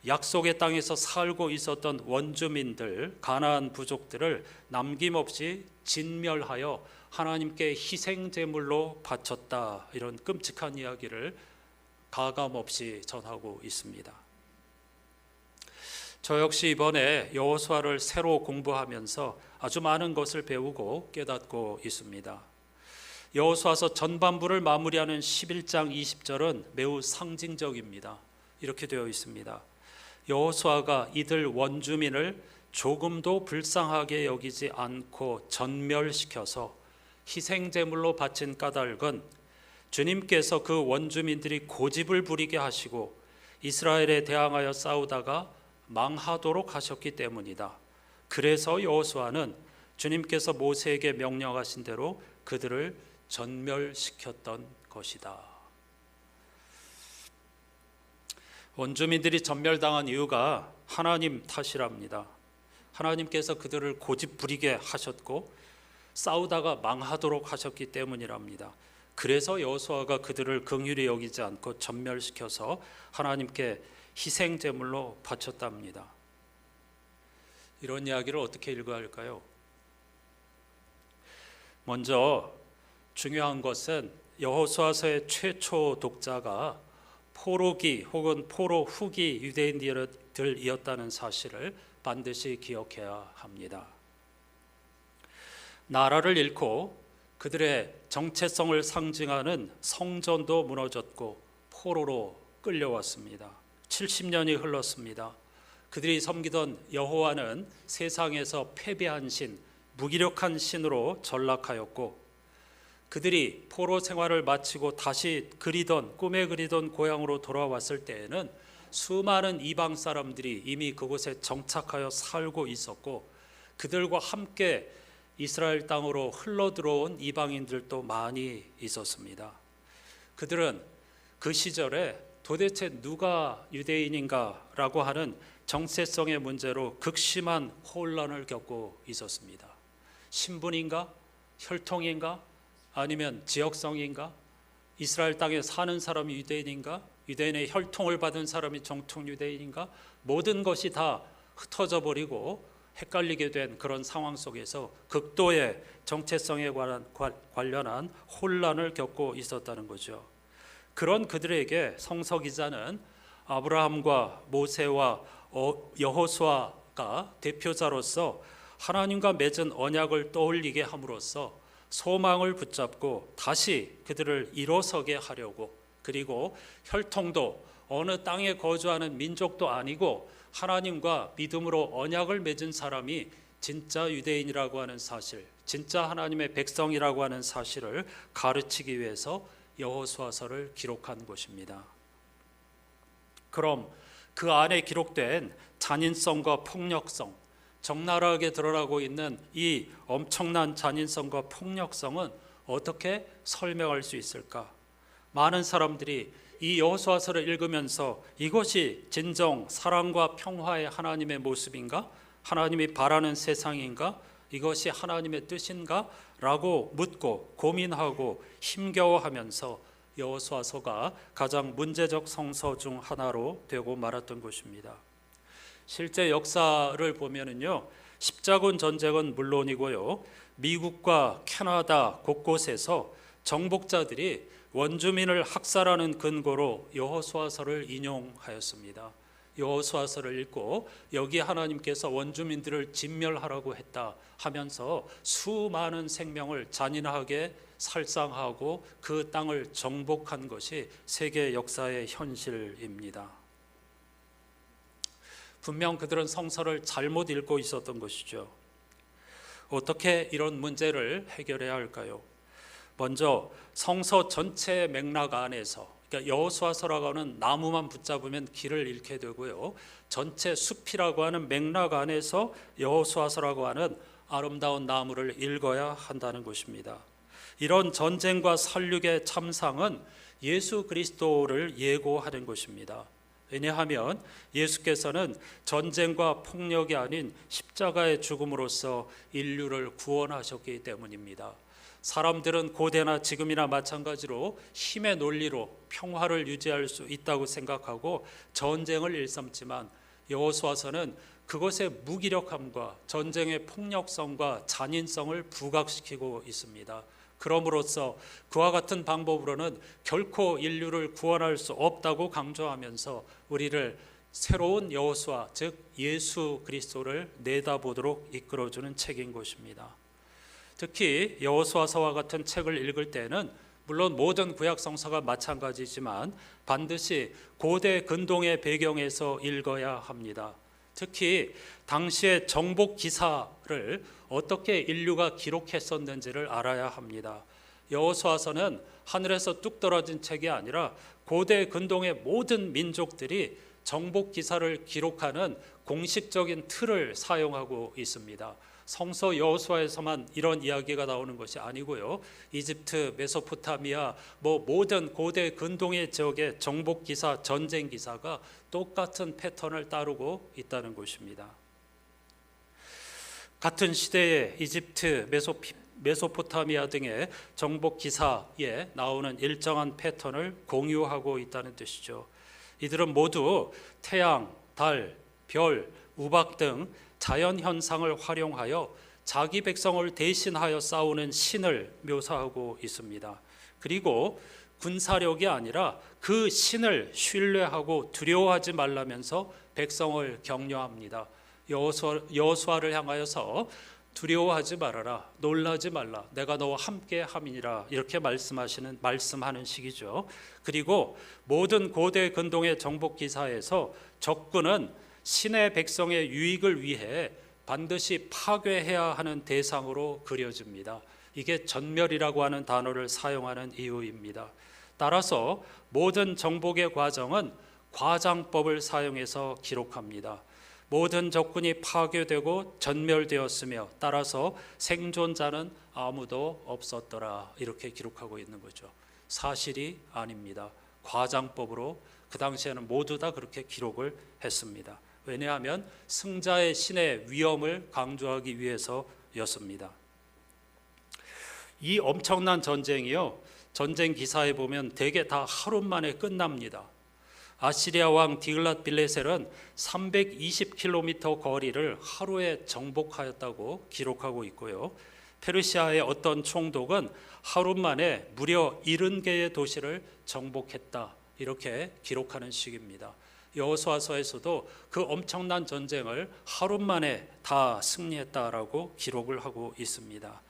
약속의 땅에서 살고 있었던 원주민들, 가나안 부족들을 남김없이 진멸하여 하나님께 희생 제물로 바쳤다, 이런 끔찍한 이야기를 가감없이 전하고 있습니다. 저 역시 이번에 여호수아를 새로 공부하면서 아주 많은 것을 배우고 깨닫고 있습니다. 여호수아서 전반부를 마무리하는 11장 20절은 매우 상징적입니다. 이렇게 되어 있습니다. 여호수아가 이들 원주민을 조금도 불쌍하게 여기지 않고 전멸시켜서 희생제물로 바친 까닭은 주님께서 그 원주민들이 고집을 부리게 하시고 이스라엘에 대항하여 싸우다가 망하도록 하셨기 때문이다. 그래서 여호수아는 주님께서 모세에게 명령하신 대로 그들을 전멸시켰던 것이다. 원주민들이 전멸당한 이유가 하나님 탓이랍니다. 하나님께서 그들을 고집 부리게 하셨고 싸우다가 망하도록 하셨기 때문이랍니다. 그래서 여호수아가 그들을 긍휼히 여기지 않고 전멸시켜서 하나님께 희생제물로 바쳤답니다. 이런 이야기를 어떻게 읽어야 할까요? 먼저 중요한 것은 여호수아서의 최초 독자가 포로기 혹은 포로 후기 유대인들이었다는 사실을 반드시 기억해야 합니다. 나라를 잃고 그들의 정체성을 상징하는 성전도 무너졌고 포로로 끌려왔습니다. 70년이 흘렀습니다. 그들이 섬기던 여호와는 세상에서 패배한 신, 무기력한 신으로 전락하였고, 그들이 포로 생활을 마치고 다시 꿈에 그리던 고향으로 돌아왔을 때에는 수많은 이방 사람들이 이미 그곳에 정착하여 살고 있었고, 그들과 함께 이스라엘 땅으로 흘러들어온 이방인들도 많이 있었습니다. 그들은 그 시절에 도대체 누가 유대인인가라고 하는 정체성의 문제로 극심한 혼란을 겪고 있었습니다. 신분인가? 혈통인가? 아니면 지역성인가? 이스라엘 땅에 사는 사람이 유대인인가? 유대인의 혈통을 받은 사람이 정통 유대인인가? 모든 것이 다 흩어져 버리고 헷갈리게 된 그런 상황 속에서 극도의 정체성에 관련한 혼란을 겪고 있었다는 거죠. 그런 그들에게 성서 기자는 아브라함과 모세와 여호수아가 대표자로서 하나님과 맺은 언약을 떠올리게 함으로써 소망을 붙잡고 다시 그들을 일어서게 하려고, 그리고 혈통도 어느 땅에 거주하는 민족도 아니고 하나님과 믿음으로 언약을 맺은 사람이 진짜 유대인이라고 하는 사실, 진짜 하나님의 백성이라고 하는 사실을 가르치기 위해서 여호수아서를 기록한 것입니다. 그럼 그 안에 기록된 잔인성과 폭력성, 적나라하게 드러나고 있는 이 엄청난 잔인성과 폭력성은 어떻게 설명할 수 있을까? 많은 사람들이 이 여호수아서를 읽으면서 이것이 진정 사랑과 평화의 하나님의 모습인가 하나님이 바라는 세상인가? 이것이 하나님의 뜻인가? 라고 묻고 고민하고 힘겨워하면서 여호수아서가 가장 문제적 성서 중 하나로 되고 말았던 것입니다. 실제 역사를 보면은요, 십자군 전쟁은 물론이고요, 미국과 캐나다 곳곳에서 정복자들이 원주민을 학살하는 근거로 여호수아서를 인용하였습니다. 여호수아서를 읽고 여기 하나님께서 원주민들을 진멸하라고 했다 하면서 수많은 생명을 잔인하게 살상하고 그 땅을 정복한 것이 세계 역사의 현실입니다. 분명 그들은 성서를 잘못 읽고 있었던 것이죠. 어떻게 이런 문제를 해결해야 할까요? 먼저 성서 전체의 맥락 안에서, 그러니까 여호수아서라고 하는 나무만 붙잡으면 길을 잃게 되고요, 전체 숲이라고 하는 맥락 안에서 여호수아서라고 하는 아름다운 나무를 읽어야 한다는 것입니다. 이런 전쟁과 살육의 참상은 예수 그리스도를 예고하는 것입니다. 왜냐하면 예수께서는 전쟁과 폭력이 아닌 십자가의 죽음으로써 인류를 구원하셨기 때문입니다. 사람들은 고대나 지금이나 마찬가지로 힘의 논리로 평화를 유지할 수 있다고 생각하고 전쟁을 일삼지만 여호수아서는 그것의 무기력함과 전쟁의 폭력성과 잔인성을 부각시키고 있습니다. 그럼으로써 그와 같은 방법으로는 결코 인류를 구원할 수 없다고 강조하면서 우리를 새로운 여호수아, 즉 예수 그리스도를 내다보도록 이끌어주는 책인 것입니다. 특히 여호수아서와 같은 책을 읽을 때는 물론 모든 구약 성서가 마찬가지지만 반드시 고대 근동의 배경에서 읽어야 합니다. 특히 당시의 정복 기사를 어떻게 인류가 기록했었는지를 알아야 합니다. 여호수아서는 하늘에서 뚝 떨어진 책이 아니라 고대 근동의 모든 민족들이 정복 기사를 기록하는 공식적인 틀을 사용하고 있습니다. 성서 여호수아에서만 이런 이야기가 나오는 것이 아니고요, 이집트, 메소포타미아, 모든 고대 근동의 지역의 정복 기사, 전쟁 기사가 똑같은 패턴을 따르고 있다는 것입니다. 같은 시대에 이집트, 메소포타미아 등의 정복 기사에 나오는 일정한 패턴을 공유하고 있다는 뜻이죠. 이들은 모두 태양, 달, 별, 우박 등 자연 현상을 활용하여 자기 백성을 대신하여 싸우는 신을 묘사하고 있습니다. 그리고 군사력이 아니라 그 신을 신뢰하고 두려워하지 말라면서 백성을 격려합니다. 여호수아를 향하여서 두려워하지 말아라, 놀라지 말라, 내가 너와 함께 함이니라, 이렇게 말씀하는 시기죠. 그리고 모든 고대 근동의 정복 기사에서 적군은 신의 백성의 유익을 위해 반드시 파괴해야 하는 대상으로 그려집니다. 이게 전멸이라고 하는 단어를 사용하는 이유입니다. 따라서 모든 정복의 과정은 과장법을 사용해서 기록합니다. 모든 적군이 파괴되고 전멸되었으며 따라서 생존자는 아무도 없었더라, 이렇게 기록하고 있는 거죠. 사실이 아닙니다. 과장법으로 그 당시에는 모두 다 그렇게 기록을 했습니다. 왜냐하면 승자의 신의 위엄을 강조하기 위해서였습니다. 이 엄청난 전쟁이요, 전쟁 기사에 보면 대개 다 하루 만에 끝납니다. 아시리아 왕 디글랏빌레셀은 320km 거리를 하루에 정복하였다고 기록하고 있고요, 페르시아의 어떤 총독은 하루 만에 무려 70개의 도시를 정복했다, 이렇게 기록하는 식입니다. 여호수아서에서도 그 엄청난 전쟁을 하루 만에 다 승리했다라고 기록을 하고 있습니다.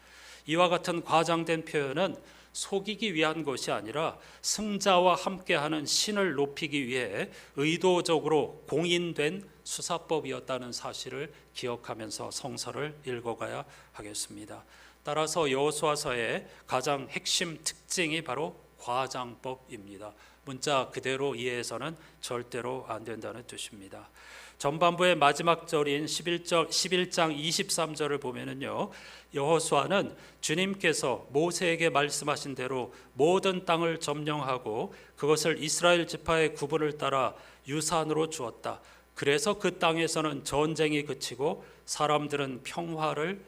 이와 같은 과장된 표현은 속이기 위한 것이 아니라 승자와 함께하는 신을 높이기 위해 의도적으로 공인된 수사법이었다는 사실을 기억하면서 성서를 읽어가야 하겠습니다. 따라서 여호수아서의 가장 핵심 특징이 바로 과장법입니다. 문자 그대로 이해해서는 절대로 안 된다는 뜻입니다. 전반부의 마지막 절인 11장 23절을 보면은요, 여호수아는 주님께서 모세에게 말씀하신 대로 모든 땅을 점령하고 그것을 이스라엘 지파의 구분을 따라 유산으로 주었다. 그래서 그 땅에서는 전쟁이 그치고 사람들은 평화를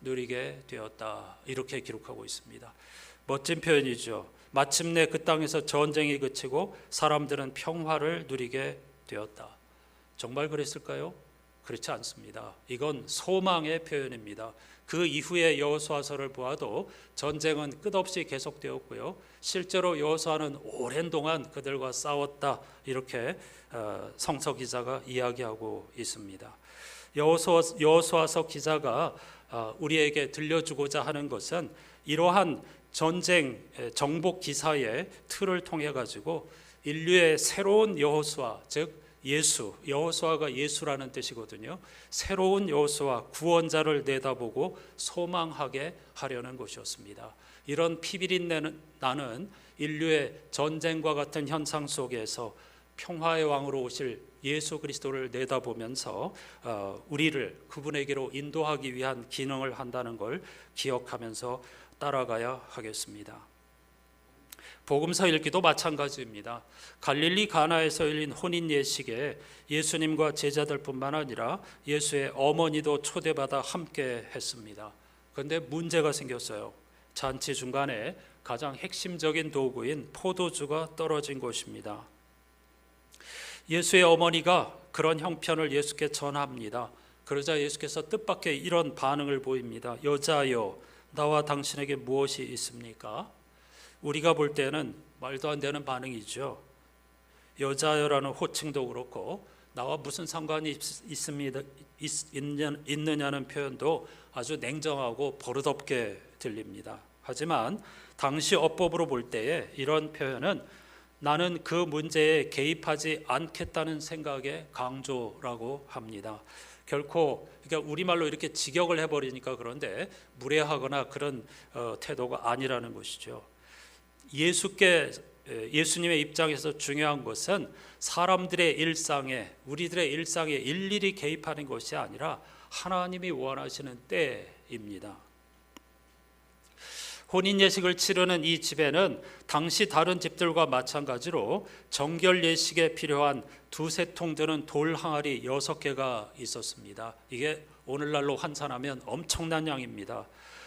누리게 되었다. 이렇게 기록하고 있습니다. 멋진 표현이죠. 마침내 그 땅에서 전쟁이 그치고 사람들은 평화를 누리게 되었다. 정말 그랬을까요? 그렇지 않습니다. 이건 소망의 표현입니다. 그 이후에 여호수아서를 보아도 전쟁은 끝없이 계속되었고요. 실제로 여호수아는 오랜 동안 그들과 싸웠다. 이렇게 성서 기자가 이야기하고 있습니다. 여호수아서 기자가 우리에게 들려주고자 하는 것은 이러한 전쟁 정복 기사의 틀을 통해 가지고 인류의 새로운 여호수아, 즉 예수, 여호수아가 예수라는 뜻이거든요. 새로운 여호수아, 구원자를 내다보고 소망하게 하려는 것이었습니다. 이런 피비린내 나는 인류의 전쟁과 같은 현상 속에서 평화의 왕으로 오실 예수 그리스도를 내다보면서 우리를 그분에게로 인도하기 위한 기능을 한다는 걸 기억하면서 따라가야 하겠습니다. 복음서 읽기도 마찬가지입니다. 갈릴리 가나에서 열린 혼인 예식에 예수님과 제자들뿐만 아니라 예수의 어머니도 초대받아 함께 했습니다. 그런데 문제가 생겼어요. 잔치 중간에 가장 핵심적인 도구인 포도주가 떨어진 것입니다. 예수의 어머니가 그런 형편을 예수께 전합니다. 그러자 예수께서 뜻밖의 이런 반응을 보입니다. 여자여, 나와 당신에게 무엇이 있습니까? 우리가 볼 때는 말도 안 되는 반응이죠. 여자여라는 호칭도 그렇고 나와 무슨 상관이 있느냐는 표현도 아주 냉정하고 버릇없게 들립니다. 하지만 당시 어법으로 볼 때에 이런 표현은 나는 그 문제에 개입하지 않겠다는 생각의 강조라고 합니다. 결코 그러니까 우리말로 이렇게 직역을 해버리니까 그런데 무례하거나 그런 태도가 아니라는 것이죠. 예수님의 입장에서 중요한 것은 사람들의 일상에, 우리들의 일상에 일일이 개입하는 것이 아니라 하나님이 원하시는 때입니다. 혼인 예식을 치르는 이 집에는 당시 다른 집들과 마찬가지로 정결 예식에 필요한 두세 통 드는 돌 항아리 6개가 있었습니다. 이게 오늘날로 환산하면 엄청난 양입니다.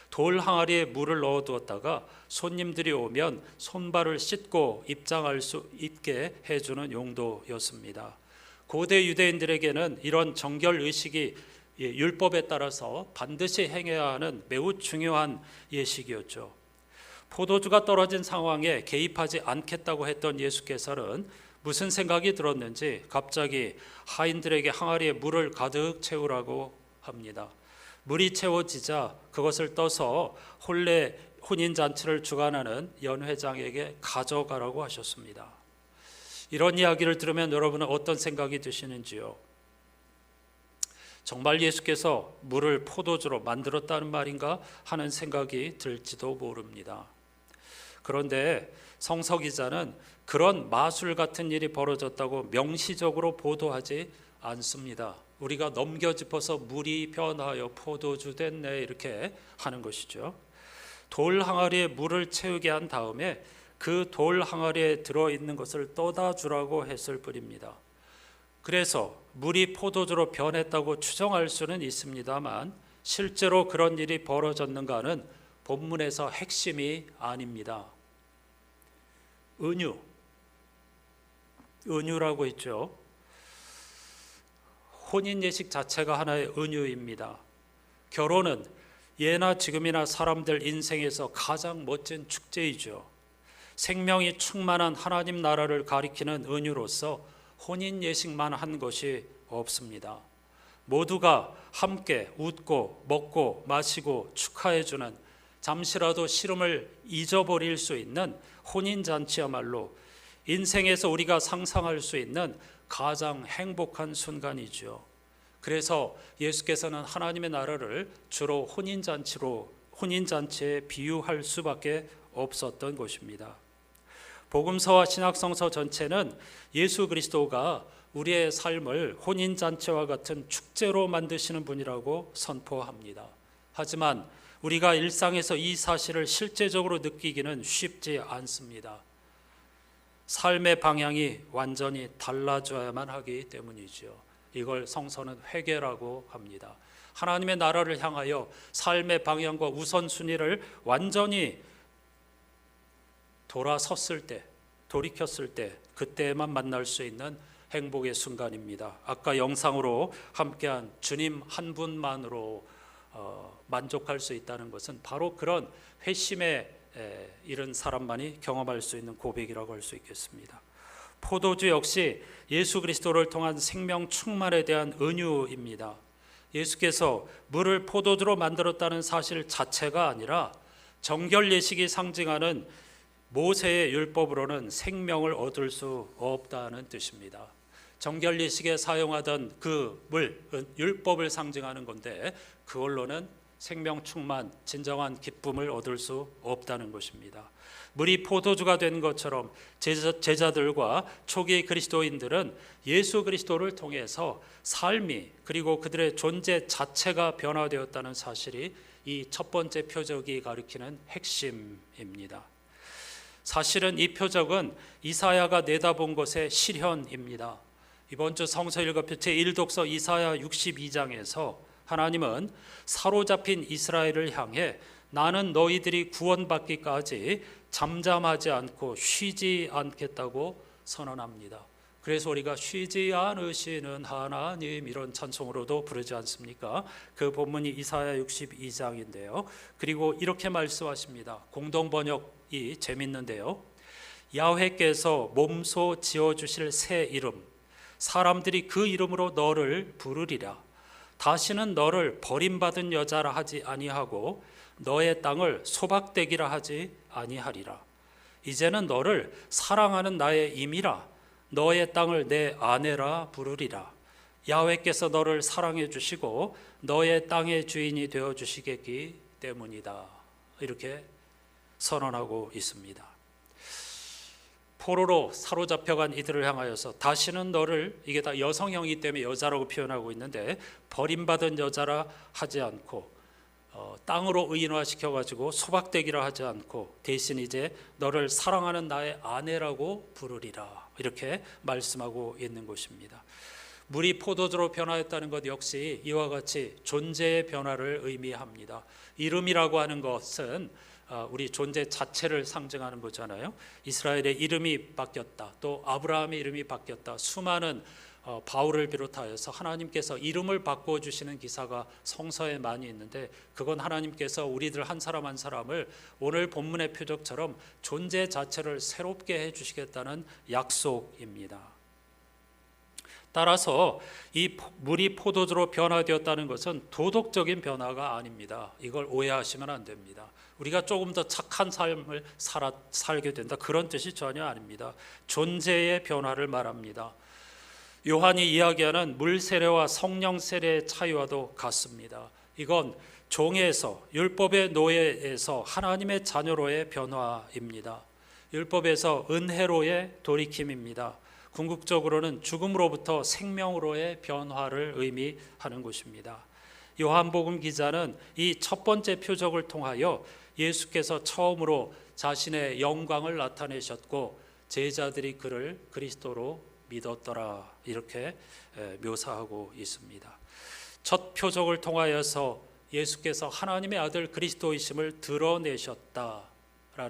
돌 항아리에 물을 넣어 두었다가 손님들이 오면 손발을 씻고 입장할 수 있게 해주는 용도였습니다. 고대 유대인들에게는 이런 정결 의식이 율법에 따라서 반드시 행해야 하는 매우 중요한 예식이었죠. 포도주가 떨어진 상황에 개입하지 않겠다고 했던 예수께서는 무슨 생각이 들었는지 갑자기 하인들에게 항아리에 물을 가득 채우라고 합니다. 물이 채워지자 그것을 떠서 혼례 혼인잔치를 주관하는 연회장에게 가져가라고 하셨습니다. 이런 이야기를 들으면 여러분은 어떤 생각이 드시는지요? 정말 예수께서 물을 포도주로 만들었다는 말인가 하는 생각이 들지도 모릅니다. 그런데 성서 기자는 그런 마술 같은 일이 벌어졌다고 명시적으로 보도하지 않습니다. 우리가 넘겨짚어서 물이 변하여 포도주 됐네 이렇게 하는 것이죠. 돌 항아리에 물을 채우게 한 다음에 그 돌 항아리에 들어있는 것을 떠다 주라고 했을 뿐입니다. 그래서 물이 포도주로 변했다고 추정할 수는 있습니다만 실제로 그런 일이 벌어졌는가는 본문에서 핵심이 아닙니다. 은유라고 했죠. 혼인 예식 자체가 하나의 은유입니다. 결혼은 예나 지금이나 사람들 인생에서 가장 멋진 축제이죠. 생명이 충만한 하나님 나라를 가리키는 은유로서 혼인 예식만 한 것이 없습니다. 모두가 함께 웃고 먹고 마시고 축하해주는 잠시라도 시름을 잊어버릴 수 있는 혼인잔치야말로 인생에서 우리가 상상할 수 있는 가장 행복한 순간이죠. 그래서 예수께서는 하나님의 나라를 주로 혼인잔치에 비유할 수밖에 없었던 것입니다. 복음서와 신약성서 전체는 예수 그리스도가 우리의 삶을 혼인잔치와 같은 축제로 만드시는 분이라고 선포합니다. 하지만 우리가 일상에서 이 사실을 실제적으로 느끼기는 쉽지 않습니다. 삶의 방향이 완전히 달라져야만 하기 때문이죠. 이걸 성서는 회개라고 합니다. 하나님의 나라를 향하여 삶의 방향과 우선순위를 완전히 돌아섰을 때, 돌이켰을 때, 그때만 만날 수 있는 행복의 순간입니다. 아까 영상으로 함께한 주님 한 분만으로 만족할 수 있다는 것은 바로 그런 회심에 이른 사람만이 경험할 수 있는 고백이라고 할 수 있겠습니다. 포도주 역시 예수 그리스도를 통한 생명 충만에 대한 은유입니다. 예수께서 물을 포도주로 만들었다는 사실 자체가 아니라 정결 예식이 상징하는 모세의 율법으로는 생명을 얻을 수 없다는 뜻입니다. 정결 예식에 사용하던 그 물, 율법을 상징하는 건데 그걸로는 생명 충만, 진정한 기쁨을 얻을 수 없다는 것입니다. 물이 포도주가 된 것처럼 제자들과 초기 그리스도인들은 예수 그리스도를 통해서 삶이 그리고 그들의 존재 자체가 변화되었다는 사실이 이 첫 번째 표적이 가리키는 핵심입니다. 사실은 이 표적은 이사야가 내다본 것의 실현입니다. 이번 주 성서 읽어표 제1독서 이사야 62장에서 하나님은 사로잡힌 이스라엘을 향해 나는 너희들이 구원받기까지 잠잠하지 않고 쉬지 않겠다고 선언합니다. 그래서 우리가 쉬지 않으시는 하나님 이런 찬송으로도 부르지 않습니까? 그 본문이 이사야 62장인데요. 그리고 이렇게 말씀하십니다. 공동 번역이 재밌는데요. 야훼께서 몸소 지어주실 새 이름, 사람들이 그 이름으로 너를 부르리라. 다시는 너를 버림받은 여자라 하지 아니하고 너의 땅을 소박되기라 하지 아니하리라. 이제는 너를 사랑하는 나의 임이라. 너의 땅을 내 아내라 부르리라. 야훼께서 너를 사랑해 주시고 너의 땅의 주인이 되어 주시겠기 때문이다. 이렇게 선언하고 있습니다. 포로로 사로잡혀간 이들을 향하여서 다시는 너를, 이게 다 여성형이기 때문에 여자라고 표현하고 있는데, 버림받은 여자라 하지 않고 땅으로 의인화시켜가지고 소박되기라 하지 않고 대신 이제 너를 사랑하는 나의 아내라고 부르리라, 이렇게 말씀하고 있는 것입니다. 물이 포도주로 변화했다는 것 역시 이와 같이 존재의 변화를 의미합니다. 이름이라고 하는 것은 우리 존재 자체를 상징하는 거잖아요. 이스라엘의 이름이 바뀌었다, 또 아브라함의 이름이 바뀌었다, 수많은 바울을 비롯하여서 하나님께서 이름을 바꿔주시는 기사가 성서에 많이 있는데, 그건 하나님께서 우리들 한 사람 한 사람을 오늘 본문의 표적처럼 존재 자체를 새롭게 해주시겠다는 약속입니다. 따라서 이 물이 포도주로 변화되었다는 것은 도덕적인 변화가 아닙니다. 이걸 오해하시면 안 됩니다. 우리가 조금 더 착한 삶을 살게 된다, 그런 뜻이 전혀 아닙니다. 존재의 변화를 말합니다. 요한이 이야기하는 물 세례와 성령 세례의 차이와도 같습니다. 이건 종에서, 율법의 노예에서 하나님의 자녀로의 변화입니다. 율법에서 은혜로의 돌이킴입니다. 궁극적으로는 죽음으로부터 생명으로의 변화를 의미하는 것입니다. 요한복음 기자는 이 첫 번째 표적을 통하여 예수께서 처음으로 자신의 영광을 나타내셨고 제자들이 그를 그리스도로 믿었더라, 이렇게 묘사하고 있습니다. 첫 표적을 통하여서 예수께서 하나님의 아들 그리스도이심을 드러내셨다라는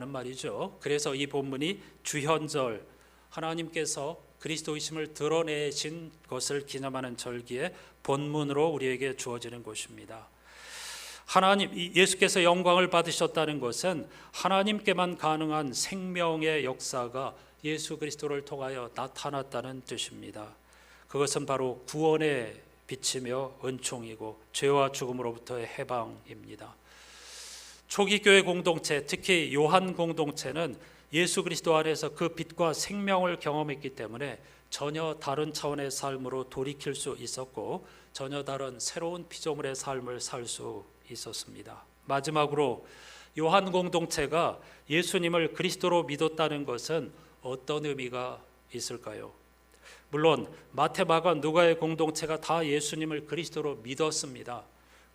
말이죠. 그래서 이 본문이 주현절, 하나님께서 그리스도이심을 드러내신 것을 기념하는 절기의 본문으로 우리에게 주어지는 것입니다. 예수께서 영광을 받으셨다는 것은 하나님께만 가능한 생명의 역사가 예수 그리스도를 통하여 나타났다는 뜻입니다. 그것은 바로 구원의 빛이며 은총이고 죄와 죽음으로부터의 해방입니다. 초기 교회 공동체, 특히 요한 공동체는 예수 그리스도 안에서 그 빛과 생명을 경험했기 때문에 전혀 다른 차원의 삶으로 돌이킬 수 있었고 전혀 다른 새로운 피조물의 삶을 살 수 있었습니다. 마지막으로 요한 공동체가 예수님을 그리스도로 믿었다는 것은 어떤 의미가 있을까요? 물론 마태, 마가, 누가의 공동체가 다 예수님을 그리스도로 믿었습니다.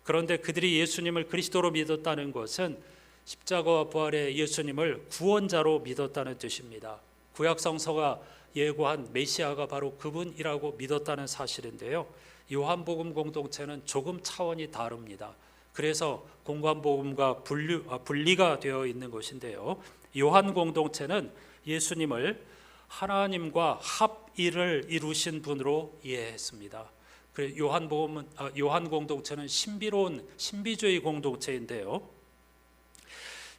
그런데 그들이 예수님을 그리스도로 믿었다는 것은 십자가와 부활의 예수님을 구원자로 믿었다는 뜻입니다. 구약 성서가 예고한 메시아가 바로 그분이라고 믿었다는 사실인데요. 요한복음 공동체는 조금 차원이 다릅니다. 그래서 공관복음과 분리가 되어 있는 것인데요. 요한 공동체는 예수님을 하나님과 합일을 이루신 분으로 이해했습니다. 요한 공동체는 신비로운 신비주의 공동체인데요.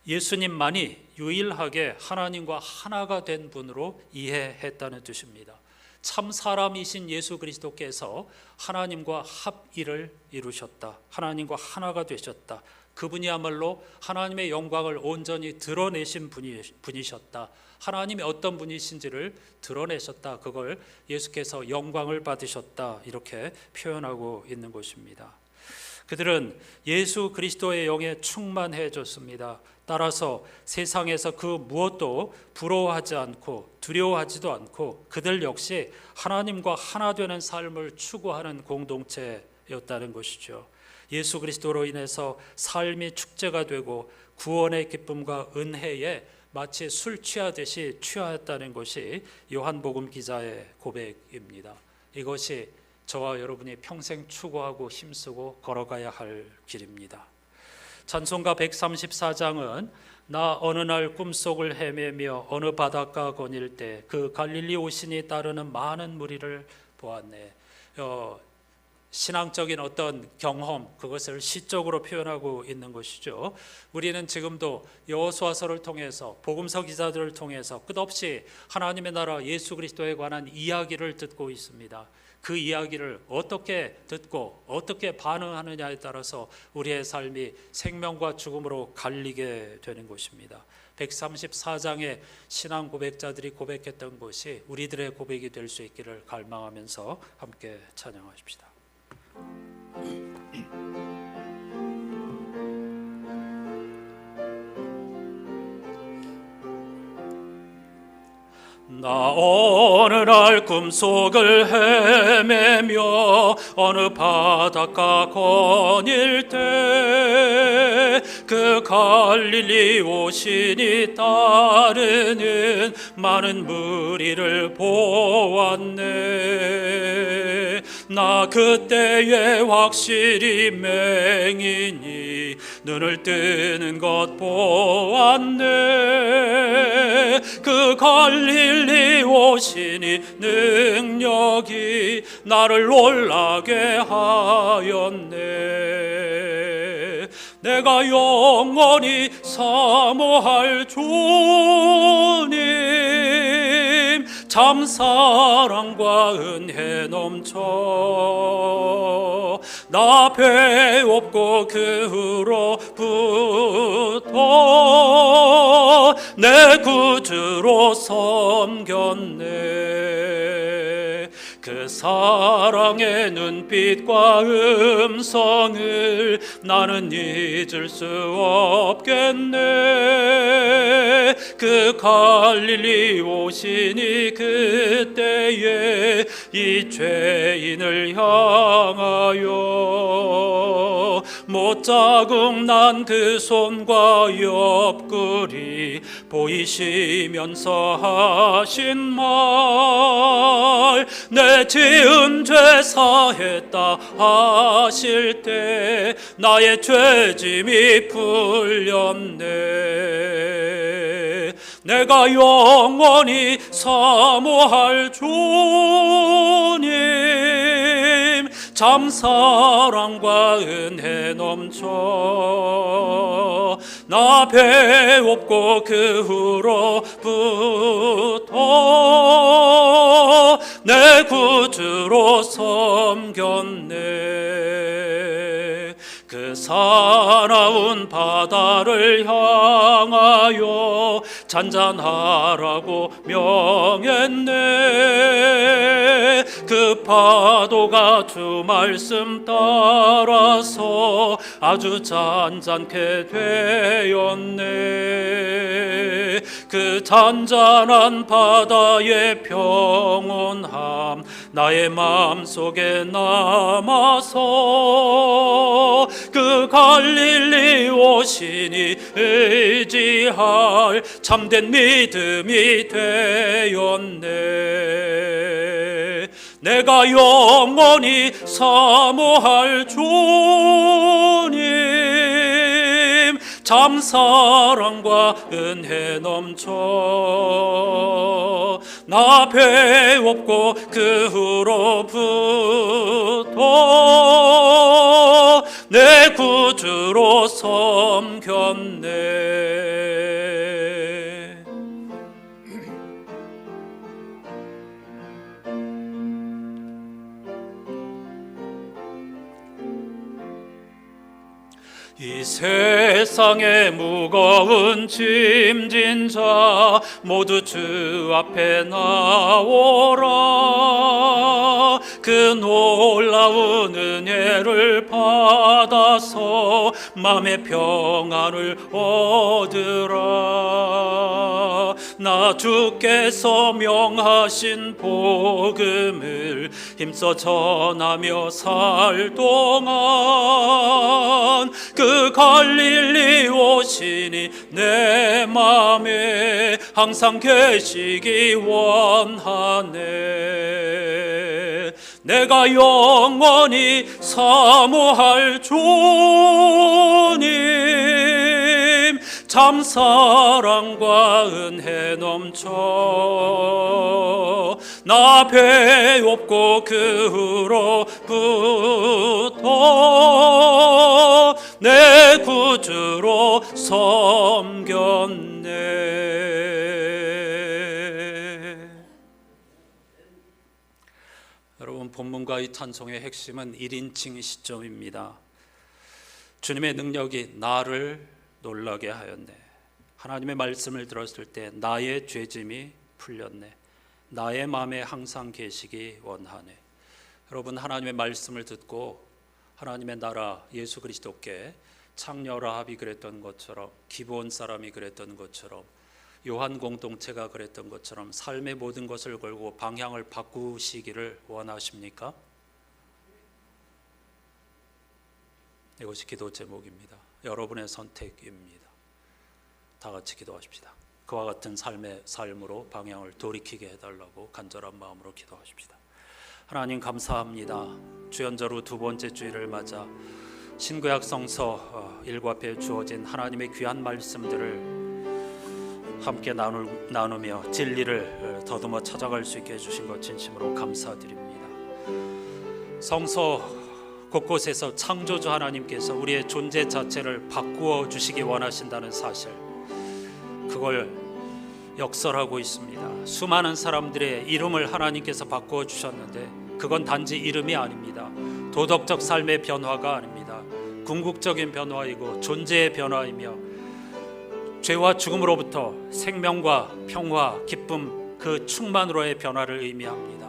예수님만이 유일하게 하나님과 하나가 된 분으로 이해했다는 뜻입니다. 참 사람이신 예수 그리스도께서 하나님과 합일을 이루셨다. 하나님과 하나가 되셨다. 그분이야말로 하나님의 영광을 온전히 드러내신 분이셨다. 하나님이 어떤 분이신지를 드러내셨다. 그걸 예수께서 영광을 받으셨다. 이렇게 표현하고 있는 것입니다. 그들은 예수 그리스도의 영에 충만해졌습니다. 따라서 세상에서 그 무엇도 부러워하지 않고 두려워하지도 않고 그들 역시 하나님과 하나 되는 삶을 추구하는 공동체였다는 것이죠. 예수 그리스도로 인해서 삶이 축제가 되고 구원의 기쁨과 은혜에 마치 술 취하듯이 취하였다는 것이 요한복음 기자의 고백입니다. 이것이 저와 여러분이 평생 추구하고 힘쓰고 걸어가야 할 길입니다. 찬송가 134장은 나 어느 날 꿈속을 헤매며 어느 바닷가 거닐 때 그 갈릴리 오신이 따르는 많은 무리를 보았네. 신앙적인 어떤 경험, 그것을 시적으로 표현하고 있는 것이죠. 우리는 지금도 여호수아서를 통해서 복음서 기자들을 통해서 끝없이 하나님의 나라 예수 그리스도에 관한 이야기를 듣고 있습니다. 그 이야기를 어떻게 듣고 어떻게 반응하느냐에 따라서 우리의 삶이 생명과 죽음으로 갈리게 되는 것입니다. 134장의 신앙 고백자들이 고백했던 것이 우리들의 고백이 될 수 있기를 갈망하면서 함께 찬양하십시다. 나 어느 날 꿈속을 헤매며 어느 바닷가 거닐 때 그 갈릴리 오신이 따르는 많은 무리를 보았네. 나 그때에 확실히 맹인이 눈을 뜨는 것 보았네. 그 갈릴리 오시니 능력이 나를 놀라게 하였네. 내가 영원히 사모할 주님 참 사랑과 은혜 넘쳐 나 배웠고 그 후로부터 내 구주로 섬겼네. 그 사랑의 눈빛과 음성을 나는 잊을 수 없겠네. 그 갈릴리 오시니 그때에 이 죄인을 향하여 못자국 난 그 손과 옆구리 보이시면서 하신 말 내 지은 죄 사했다 하실 때 나의 죄짐이 풀렸네. 내가 영원히 사모할 주님 참 사랑과 은혜 넘쳐 나 배웠고 그 후로부터 내 구주로 섬겼네. 그 사나운 바다를 향하여 잔잔하라고 명했네. 그 파도가 주 말씀 따라서 아주 잔잔케 되었네. 그 잔잔한 바다의 평온함 나의 마음속에 남아서 그 갈릴리 오시니 의지할 참된 믿음이 되었네. 내가 영원히 사모할 주님, 참 사랑과 은혜 넘쳐 나 배웠고 그 후로부터 내 구주로 섬겼네. 이 세상의 무거운 짐진 자 모두 주 앞에 나오라. 그 놀라운 은혜를 받아서 마음의 평안을 얻으라. 나 주께서 명하신 복음을 힘써 전하며 살 동안 그 갈릴리 오시니 내 맘에 항상 계시기 원하네. 내가 영원히 사모할 주님, 참 사랑과 은혜 넘쳐 나 배웠고 그 후로부터 내 구주로 섬겼네. 여러분, 본문과 이 찬송의 핵심은 1인칭 시점입니다. 주님의 능력이 나를 놀라게 하였네. 하나님의 말씀을 들었을 때 나의 죄짐이 풀렸네. 나의 마음에 항상 계시기 원하네. 여러분, 하나님의 말씀을 듣고 하나님의 나라 예수 그리스도께 창녀 라합이 그랬던 것처럼, 기브온 사람이 그랬던 것처럼, 요한 공동체가 그랬던 것처럼 삶의 모든 것을 걸고 방향을 바꾸시기를 원하십니까? 이것이 기도 제목입니다. 여러분의 선택입니다. 다 같이 기도하십시다. 그와 같은 삶으로 방향을 돌이키게 해달라고 간절한 마음으로 기도하십시다. 하나님 감사합니다. 주연절 후 두 번째 주일을 맞아 신구약 성서 일과표에 주어진 하나님의 귀한 말씀들을 함께 나누며 진리를 더듬어 찾아갈 수 있게 해주신 것 진심으로 감사드립니다. 성서 곳곳에서 창조주 하나님께서 우리의 존재 자체를 바꾸어 주시기 원하신다는 사실, 그걸 역설하고 있습니다. 수많은 사람들의 이름을 하나님께서 바꾸어 주셨는데 그건 단지 이름이 아닙니다. 도덕적 삶의 변화가 아닙니다. 궁극적인 변화이고 존재의 변화이며 죄와 죽음으로부터 생명과 평화, 기쁨, 그 충만으로의 변화를 의미합니다.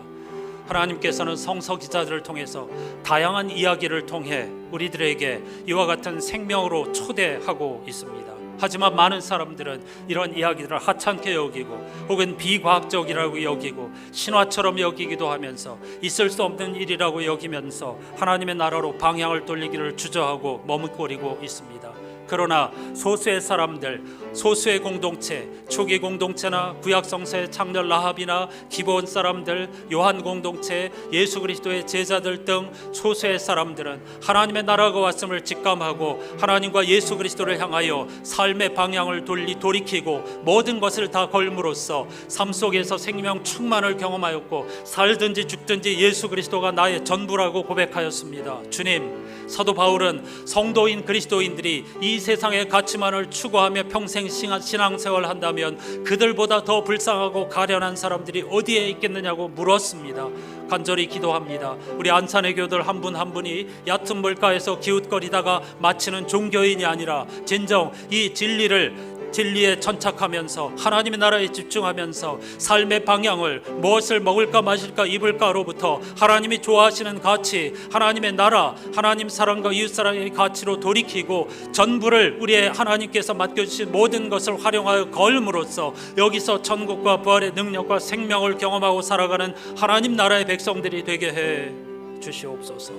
하나님께서는 성서 기자들을 통해서 다양한 이야기를 통해 우리들에게 이와 같은 생명으로 초대하고 있습니다. 하지만 많은 사람들은 이런 이야기들을 하찮게 여기고 혹은 비과학적이라고 여기고 신화처럼 여기기도 하면서 있을 수 없는 일이라고 여기면서 하나님의 나라로 방향을 돌리기를 주저하고 머뭇거리고 있습니다. 그러나 소수의 사람들, 소수의 공동체, 초기 공동체나 구약 성서의 창녀 라합이나 기브온 사람들, 요한 공동체, 예수 그리스도의 제자들 등 소수의 사람들은 하나님의 나라가 왔음을 직감하고 하나님과 예수 그리스도를 향하여 삶의 방향을 돌이키고 모든 것을 다 걸므로써 삶 속에서 생명 충만을 경험하였고 살든지 죽든지 예수 그리스도가 나의 전부라고 고백하였습니다. 주님, 사도 바울은 성도인 그리스도인들이 이 세상의 가치만을 추구하며 평생 신앙생활을 한다면 그들보다 더 불쌍하고 가련한 사람들이 어디에 있겠느냐고 물었습니다. 간절히 기도합니다. 우리 안산의 교들 한 분 한 분이 얕은 물가에서 기웃거리다가 마치는 종교인이 아니라 진정 이 진리에 천착하면서 하나님의 나라에 집중하면서 삶의 방향을 무엇을 먹을까 마실까 입을까로부터 하나님이 좋아하시는 가치, 하나님의 나라, 하나님 사랑과 이웃사랑의 가치로 돌이키고 전부를 우리의 하나님께서 맡겨주신 모든 것을 활용하여 걸음으로써 여기서 천국과 부활의 능력과 생명을 경험하고 살아가는 하나님 나라의 백성들이 되게 해 주시옵소서.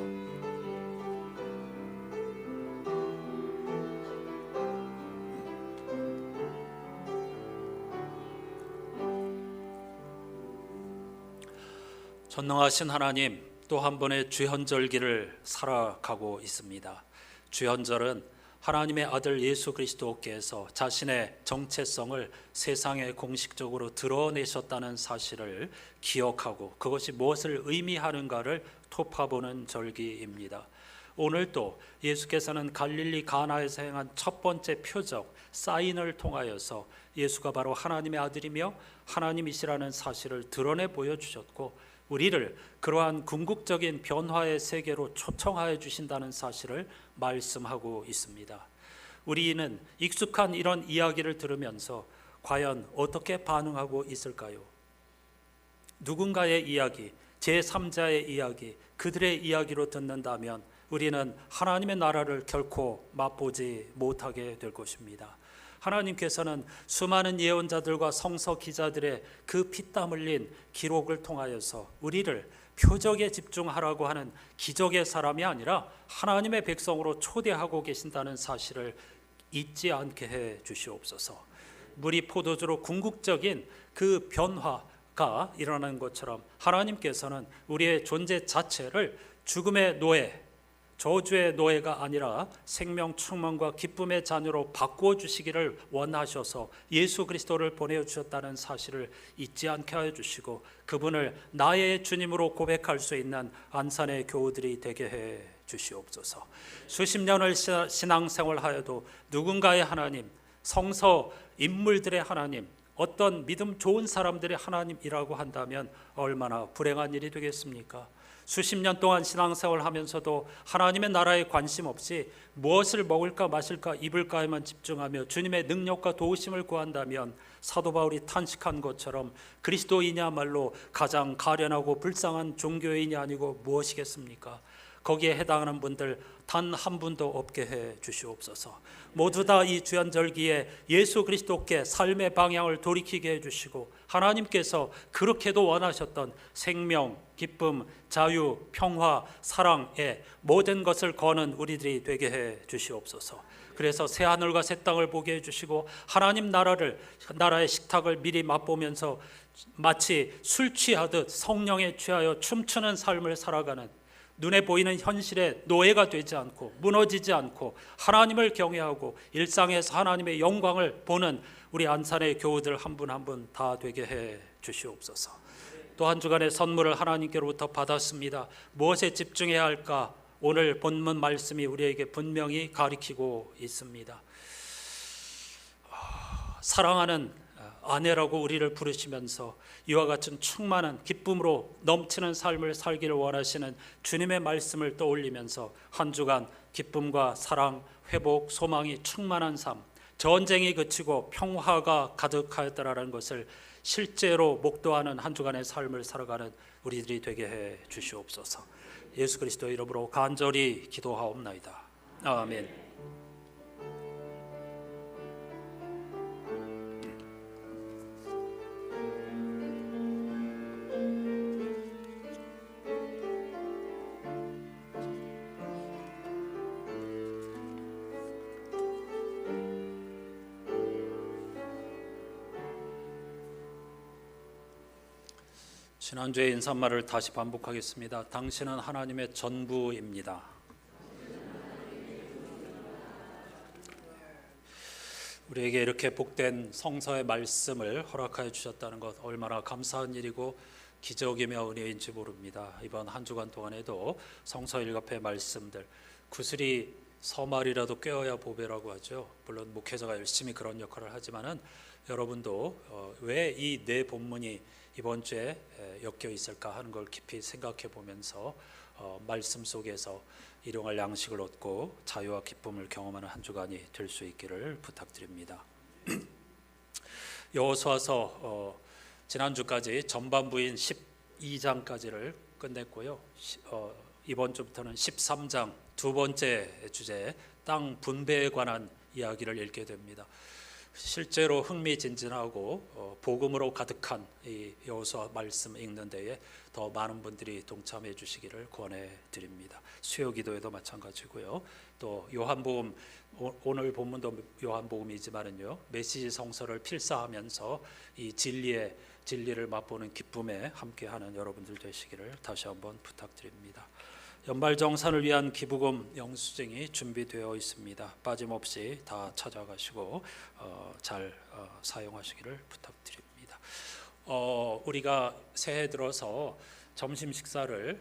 전능하신 하나님, 또 한 번의 주현절기를 살아가고 있습니다. 주현절은 하나님의 아들 예수 그리스도께서 자신의 정체성을 세상에 공식적으로 드러내셨다는 사실을 기억하고 그것이 무엇을 의미하는가를 토파보는 절기입니다. 오늘 또 예수께서는 갈릴리 가나에서 행한 첫 번째 표적, 사인을 통하여서 예수가 바로 하나님의 아들이며 하나님이시라는 사실을 드러내 보여주셨고, 우리를 그러한 궁극적인 변화의 세계로 초청하여 주신다는 사실을 말씀하고 있습니다. 우리는 익숙한 이런 이야기를 들으면서 과연 어떻게 반응하고 있을까요? 누군가의 이야기, 제3자의 이야기, 그들의 이야기로 듣는다면 우리는 하나님의 나라를 결코 맛보지 못하게 될 것입니다. 하나님께서는 수많은 예언자들과 성서 기자들의 그 피땀 흘린 기록을 통하여서 우리를 표적에 집중하라고 하는 기적의 사람이 아니라 하나님의 백성으로 초대하고 계신다는 사실을 잊지 않게 해 주시옵소서. 물이 포도주로 궁극적인 그 변화가 일어나는 것처럼 하나님께서는 우리의 존재 자체를 죽음의 노예, 저주의 노예가 아니라 생명 충만과 기쁨의 자녀로 바꾸어 주시기를 원하셔서 예수 그리스도를 보내주셨다는 사실을 잊지 않게 하여 주시고, 그분을 나의 주님으로 고백할 수 있는 안산의 교우들이 되게 해 주시옵소서. 수십 년을 신앙생활하여도 누군가의 하나님, 성서 인물들의 하나님, 어떤 믿음 좋은 사람들의 하나님이라고 한다면 얼마나 불행한 일이 되겠습니까? 수십 년 동안 신앙생활을 하면서도 하나님의 나라에 관심 없이 무엇을 먹을까 마실까 입을까에만 집중하며 주님의 능력과 도우심을 구한다면 사도 바울이 탄식한 것처럼 그리스도인이야말로 가장 가련하고 불쌍한 종교인이 아니고 무엇이겠습니까? 거기에 해당하는 분들 단 한 분도 없게 해 주시옵소서. 모두 다 이 주연절기에 예수 그리스도께 삶의 방향을 돌이키게 해주시고, 하나님께서 그렇게도 원하셨던 생명, 기쁨, 자유, 평화, 사랑의 모든 것을 거는 우리들이 되게 해 주시옵소서. 그래서 새 하늘과 새 땅을 보게 해주시고, 하나님 나라의 식탁을 미리 맛보면서 마치 술 취하듯 성령에 취하여 춤추는 삶을 살아가는, 눈에 보이는 현실에 노예가 되지 않고 무너지지 않고 하나님을 경외하고 일상에서 하나님의 영광을 보는 우리 안산의 교우들 한 분 한 분 다 되게 해 주시옵소서. 또 한 주간의 선물을 하나님께로부터 받았습니다. 무엇에 집중해야 할까? 오늘 본문 말씀이 우리에게 분명히 가리키고 있습니다. 사랑하는 아내라고 우리를 부르시면서 이와 같은 충만한 기쁨으로 넘치는 삶을 살기를 원하시는 주님의 말씀을 떠올리면서 한 주간 기쁨과 사랑, 회복, 소망이 충만한 삶, 전쟁이 그치고 평화가 가득하였다라는 것을 실제로 목도하는 한 주간의 삶을 살아가는 우리들이 되게 해 주시옵소서. 예수 그리스도의 이름으로 간절히 기도하옵나이다. 아멘. 지난주의 인사말을 다시 반복하겠습니다. 당신은 하나님의 전부입니다. 우리에게 이렇게 복된 성서의 말씀을 허락하여 주셨다는 것 얼마나 감사한 일이고 기적이며 은혜인지 모릅니다. 이번 한 주간 동안에도 성서 일갑의 말씀들, 구슬이 서말이라도 꿰어야 보배라고 하죠. 물론 목회자가 열심히 그런 역할을 하지만은 여러분도 왜 이 네 본문이 이번 주에 엮여 있을까 하는 걸 깊이 생각해 보면서 말씀 속에서 일용할 양식을 얻고 자유와 기쁨을 경험하는 한 주간이 될 수 있기를 부탁드립니다. 여호수아서 지난주까지 전반부인 12장까지를 끝냈고요. 이번 주부터는 13장 두 번째 주제 땅 분배에 관한 이야기를 읽게 됩니다. 실제로 흥미진진하고 복음으로 가득한 이 여호수아 말씀 읽는 데에 더 많은 분들이 동참해 주시기를 권해 드립니다. 수요 기도에도 마찬가지고요. 또 요한복음, 오늘 본문도 요한복음이지만은요, 메시지 성서를 필사하면서 이 진리의 진리를 맛보는 기쁨에 함께하는 여러분들 되시기를 다시 한번 부탁드립니다. 연말정산을 위한 기부금 영수증이 준비되어 있습니다. 빠짐없이 다 찾아가시고 잘 사용하시기를 부탁드립니다. 우리가 새해 들어서 점심 식사를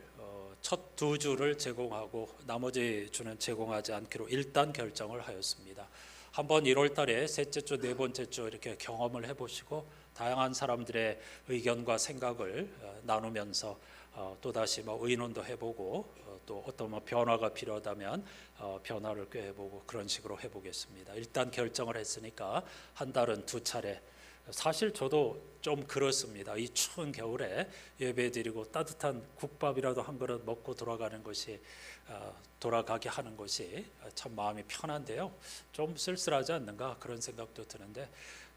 첫 2주를 제공하고 나머지 주는 제공하지 않기로 일단 결정을 하였습니다. 한번 1월 달에 셋째 주, 네 번째 주 이렇게 경험을 해보시고 다양한 사람들의 의견과 생각을 나누면서 또다시 의논도 해보고 또 어떤 변화가 필요하다면 변화를 꾀해보고 그런 식으로 해보겠습니다. 일단 결정을 했으니까 한 달은 2차례. 사실 저도 좀 그렇습니다. 이 추운 겨울에 예배드리고 따뜻한 국밥이라도 한 그릇 먹고 돌아가게 하는 것이 참 마음이 편한데요. 좀 쓸쓸하지 않는가 그런 생각도 드는데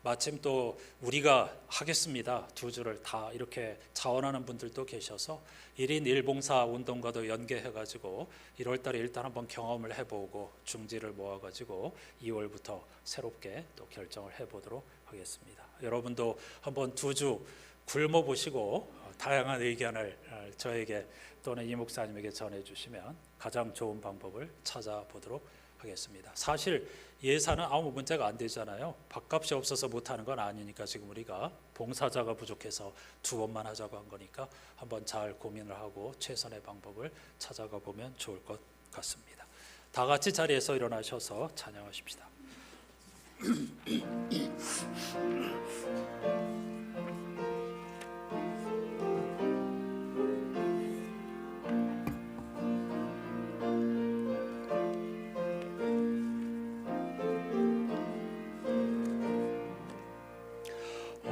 마침 또 우리가 하겠습니다. 2주를 다 이렇게 자원하는 분들도 계셔서 1인 1봉사 운동과도 연계해가지고 1월 달에 일단 한번 경험을 해보고 중지를 모아가지고 2월부터 새롭게 또 결정을 해보도록 하겠습니다. 여러분도 한번 2주 굶어보시고 다양한 의견을 저에게 또는 이 목사님에게 전해주시면 가장 좋은 방법을 찾아보도록 하겠습니다. 사실 예산은 아무 문제가 안 되잖아요. 밥값이 없어서 못하는 건 아니니까 지금 우리가 봉사자가 부족해서 2번만 하자고 한 거니까 한번 잘 고민을 하고 최선의 방법을 찾아가 보면 좋을 것 같습니다. 다 같이 자리에서 일어나셔서 찬양하십시다.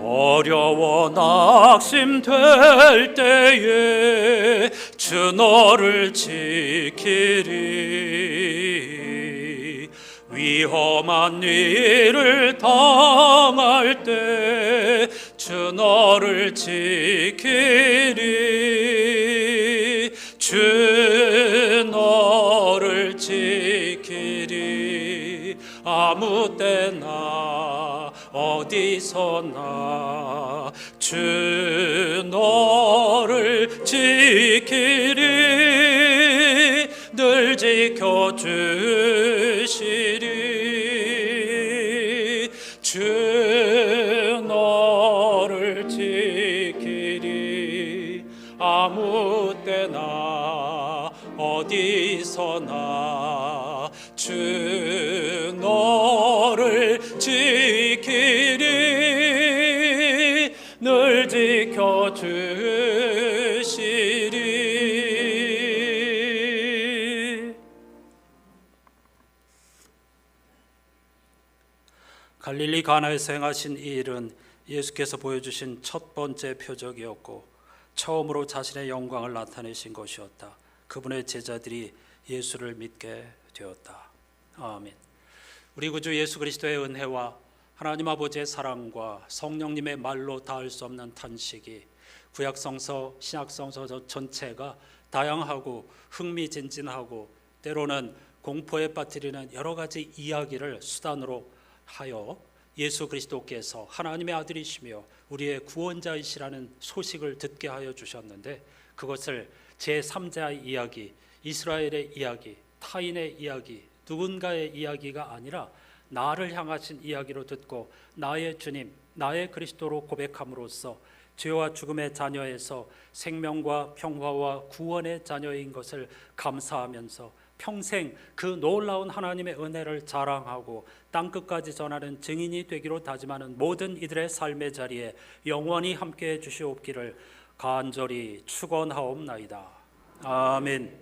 어려워 낙심될 때에 주 너를 지키리. 위험한 일을 당할 때 주 너를 지키리. 주 너를 지키리. 아무 때나 어디서나 주 너를 지키리. 늘 지켜주시리. 주 너를 지키리. 아무 때나 어디서나 주 너를 지키리. 늘 지켜주시리. 갈릴리 가나에서 행하신 이 일은 예수께서 보여주신 첫 번째 표적이었고 처음으로 자신의 영광을 나타내신 것이었다. 그분의 제자들이 예수를 믿게 되었다. 아멘. 우리 구주 예수 그리스도의 은혜와 하나님 아버지의 사랑과 성령님의 말로 닿을 수 없는 탄식이 구약성서 신약성서 전체가 다양하고 흥미진진하고 때로는 공포에 빠뜨리는 여러 가지 이야기를 수단으로 하여 예수 그리스도께서 하나님의 아들이시며 우리의 구원자이시라는 소식을 듣게 하여 주셨는데 그것을 제3자의 이야기, 이스라엘의 이야기, 타인의 이야기, 누군가의 이야기가 아니라 나를 향하신 이야기로 듣고 나의 주님, 나의 그리스도로 고백함으로써 죄와 죽음의 자녀에서 생명과 평화와 구원의 자녀인 것을 감사하면서 평생 그 놀라운 하나님의 은혜를 자랑하고 땅끝까지 전하는 증인이 되기로 다짐하는 모든 이들의 삶의 자리에 영원히 함께해 주시옵기를 간절히 축원하옵나이다. 아멘.